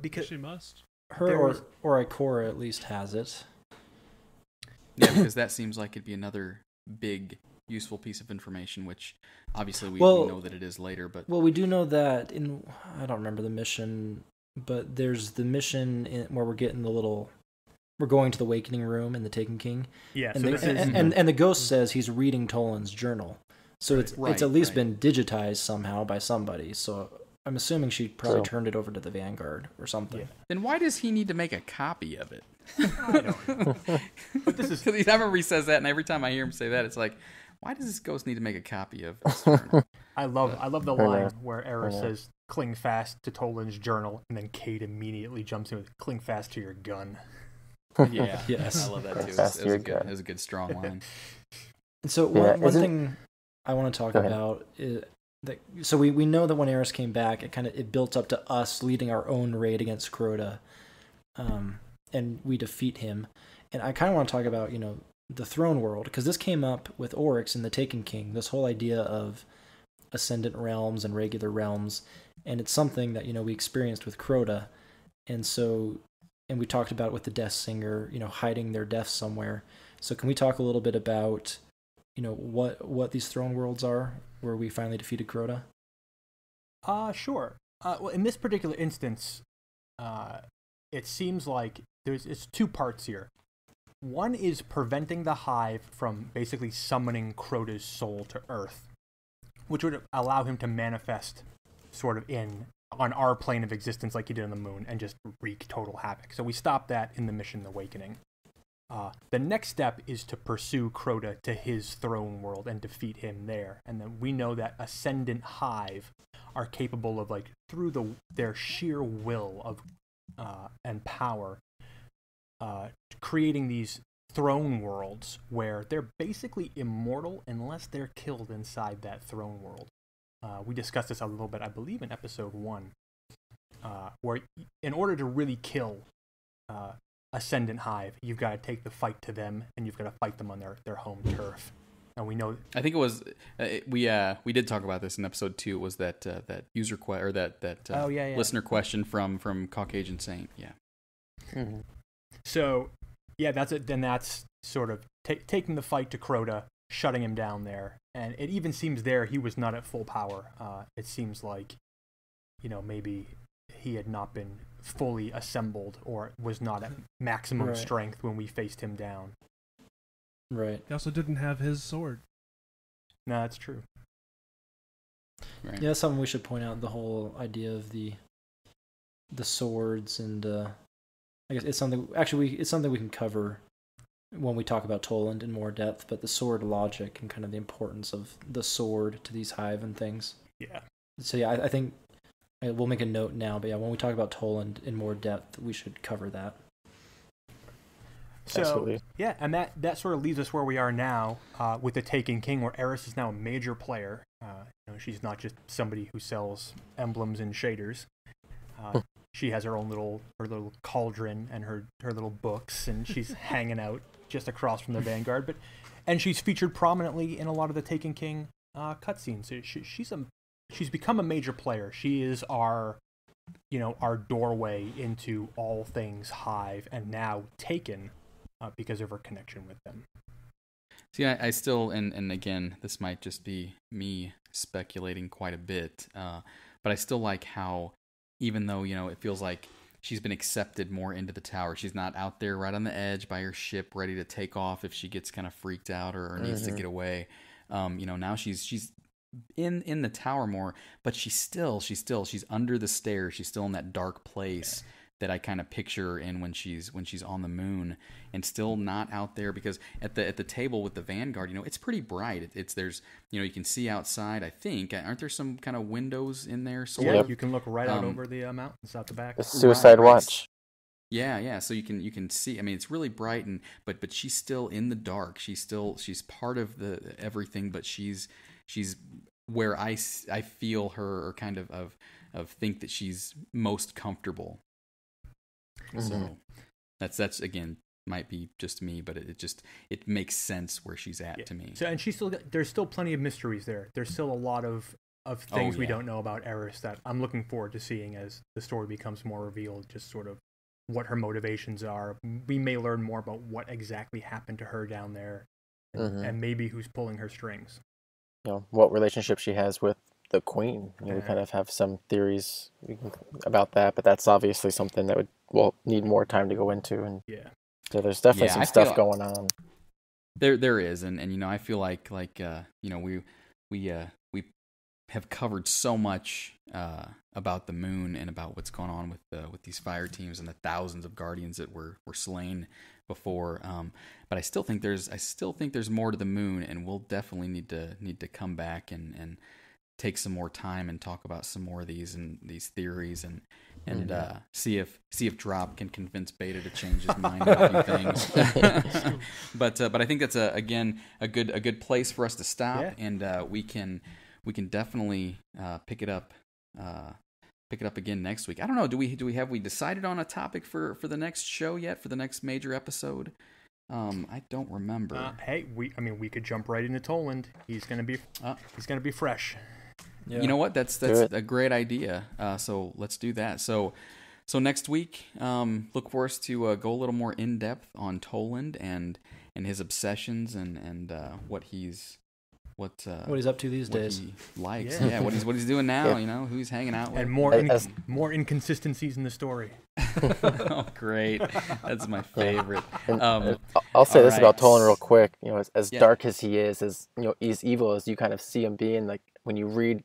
Speaker 2: because
Speaker 4: she must.
Speaker 3: Her or Ikora at least has it.
Speaker 1: Yeah, because that seems like it'd be another big, useful piece of information, which obviously we know that it is later. But
Speaker 3: we do know that I don't remember the mission, but there's the mission where we're getting we're going to the Awakening Room in the Taken King.
Speaker 2: Yeah,
Speaker 3: and the ghost says he's reading Toland's journal. So it's at least been digitized somehow by somebody. So I'm assuming she probably turned it over to the Vanguard or something. Yeah.
Speaker 1: Then why does he need to make a copy of it?
Speaker 2: I don't know. But this is...
Speaker 1: I remember he says that, and every time I hear him say that, it's like, why does this ghost need to make a copy of this journal?
Speaker 2: I love the line where Eris says, "Cling fast to Toland's journal," and then Cade immediately jumps in with, "Cling fast to your gun."
Speaker 1: Yeah, yes, I love that too. It was a good strong line.
Speaker 3: And so one thing I want to talk about is that, so we know that when Eris came back, it built up to us leading our own raid against Crota, and we defeat him. And I kind of want to talk about the throne world, because this came up with Oryx in the Taken King. This whole idea of ascendant realms and regular realms, and it's something that we experienced with Crota, and we talked about with the Death Singer, hiding their death somewhere. So can we talk a little bit about, what these throne worlds are, where we finally defeated Crota?
Speaker 2: Sure. Well, in this particular instance, it seems like it's two parts here. One is preventing the Hive from basically summoning Crota's soul to Earth, which would allow him to manifest sort of on our plane of existence like he did on the moon and just wreak total havoc. So we stopped that in the mission Awakening. The next step is to pursue Crota to his throne world and defeat him there. And then we know that Ascendant Hive are capable of, like, through their sheer will of and power, creating these throne worlds where they're basically immortal unless they're killed inside that throne world. We discussed this a little bit, I believe, in episode 1, where in order to really kill Ascendant Hive, you've got to take the fight to them, and you've got to fight them on their home turf. And we know.
Speaker 1: I think it was we did talk about this in episode 2. It was that user or that listener question from Caucasian Saint. Yeah.
Speaker 5: Mm-hmm.
Speaker 2: So yeah, that's it. Then that's sort of taking the fight to Crota, shutting him down there, and it even seems there he was not at full power. It seems like, maybe he had not been fully assembled or was not at maximum strength when we faced him down.
Speaker 3: Right.
Speaker 4: He also didn't have his sword.
Speaker 2: No, that's true.
Speaker 1: Right.
Speaker 3: Yeah, that's something we should point out, the whole idea of the swords, and I guess it's something we can cover when we talk about Toland in more depth, but the sword logic and kind of the importance of the sword to these Hive and things.
Speaker 2: Yeah.
Speaker 3: So yeah, I think we'll make a note now, but yeah, when we talk about Toland in more depth, we should cover that.
Speaker 2: So,
Speaker 5: absolutely.
Speaker 2: Yeah, and that sort of leaves us where we are now with the Taken King, where Eris is now a major player. She's not just somebody who sells emblems and shaders. She has her little cauldron and her little books, and she's hanging out just across from the Vanguard. And she's featured prominently in a lot of the Taken King cutscenes. So she's become a major player. She is our doorway into all things Hive, and now Taken. Because of her connection with them.
Speaker 1: See, I still, and again, this might just be me speculating quite a bit, but I still like how, even though, it feels like she's been accepted more into the tower, she's not out there right on the edge by her ship ready to take off if she gets kind of freaked out or needs to get away. Now she's in the tower more, but she's under the stairs. She's still in that dark place. Yeah. That I kind of picture her in when she's on the moon, and still not out there, because at the table with the Vanguard, it's pretty bright. There's you can see outside. I think, aren't there some kind of windows in there?
Speaker 2: Yeah, you can look right out over the mountains out the back.
Speaker 5: The suicide watch.
Speaker 1: Yeah. So you can see. I mean, it's really bright, but she's still in the dark. She's part of the everything, but she's where I feel her, or kind of think that she's most comfortable. So that's again, might be just me, but it makes sense where she's at to me.
Speaker 2: So, and there's still plenty of mysteries there. There's still a lot of things we don't know about Eris that I'm looking forward to seeing as the story becomes more revealed. Just sort of what her motivations are. We may learn more about what exactly happened to her down there, and maybe who's pulling her strings.
Speaker 5: What relationship she has with the Queen. We kind of have some theories about that, but that's obviously something that will need more time to go into. And so there's definitely some stuff going on.
Speaker 1: There is, and I feel like we have covered so much about the moon and about what's going on with these fire teams and the thousands of guardians that were slain before. But I still think there's more to the moon, and we'll definitely need to come back and take some more time and talk about some more of these theories and see if Drop can convince Beta to change his mind on a few things. But I think that's a good place for us to stop, and we can definitely pick it up again next week. I don't know. Do we decided on a topic for the next show yet, for the next major episode? I don't remember.
Speaker 2: We could jump right into Toland. He's gonna be fresh.
Speaker 1: Yeah. You know what? That's a great idea. So let's do that. So next week, look for us to go a little more in depth on Toland and his obsessions and what he's up to these
Speaker 3: days.
Speaker 1: He likes, what he's doing now. Who he's hanging out with,
Speaker 2: and more inconsistencies in the story.
Speaker 1: Oh, great! That's my favorite.
Speaker 5: I'll say this about Toland real quick. As dark as he is, as as evil as you kind of see him being, like when you read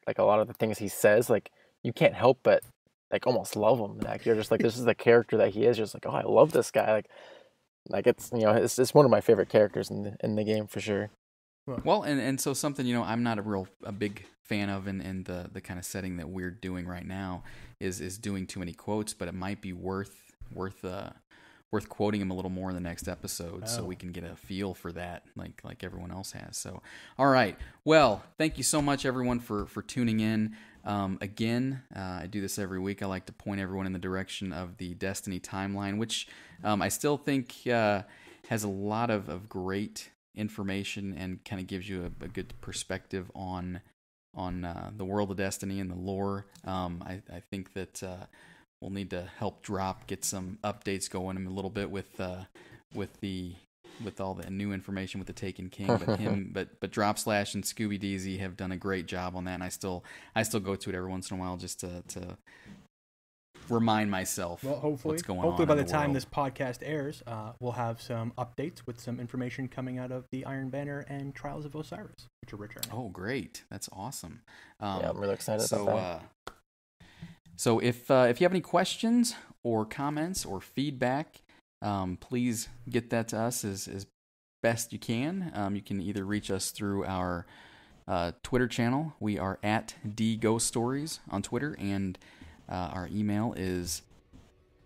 Speaker 5: like a lot of the things he says, like you can't help but like almost love him. Like you're just like, this is the character that he is. You're just like, oh, I love this guy. Like it's it's one of my favorite characters in the game for sure.
Speaker 1: Well, and so something I'm not a big fan of in the kind of setting that we're doing right now is doing too many quotes, but it might be worth quoting him a little more in the next episode, so we can get a feel for that, like everyone else has. So, all right. Well, thank you so much, everyone, for tuning in. Again, I do this every week. I like to point everyone in the direction of the Destiny timeline, which I still think has a lot of great information and kind of gives you a good perspective on the world of Destiny and the lore. I think that we'll need to help Drop get some updates going a little bit with all the new information with the Taken King. But dropslash and Scooby DZ have done a great job on that, and I still go to it every once in a while just to remind myself what's going on.
Speaker 2: Hopefully by the time
Speaker 1: world.
Speaker 2: this podcast airs, we'll have some updates with some information coming out of the Iron Banner and Trials of Osiris, which are returning.
Speaker 1: Oh, great! That's awesome.
Speaker 5: Yeah, I'm really excited about that.
Speaker 1: So if you have any questions or comments or feedback, please get that to us as best you can. You can either reach us through our Twitter channel. We are at DGhostStories on Twitter, and our email is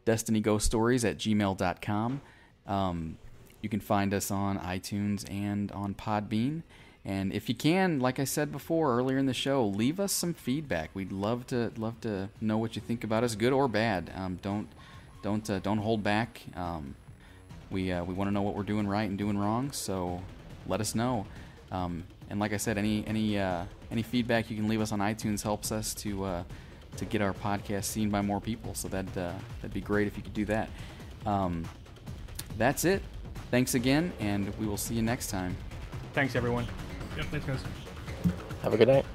Speaker 1: destinyghoststories@gmail.com. You can find us on iTunes and on Podbean. And if you can, like I said before earlier in the show, leave us some feedback. We'd love to know what you think about us, good or bad. Don't hold back. We want to know what we're doing right and doing wrong. So let us know. And like I said, any feedback you can leave us on iTunes helps us to get our podcast seen by more people. So that'd be great if you could do that. That's it. Thanks again, and we will see you next time.
Speaker 2: Thanks, everyone.
Speaker 4: Yep, thanks, guys.
Speaker 5: Have a good night.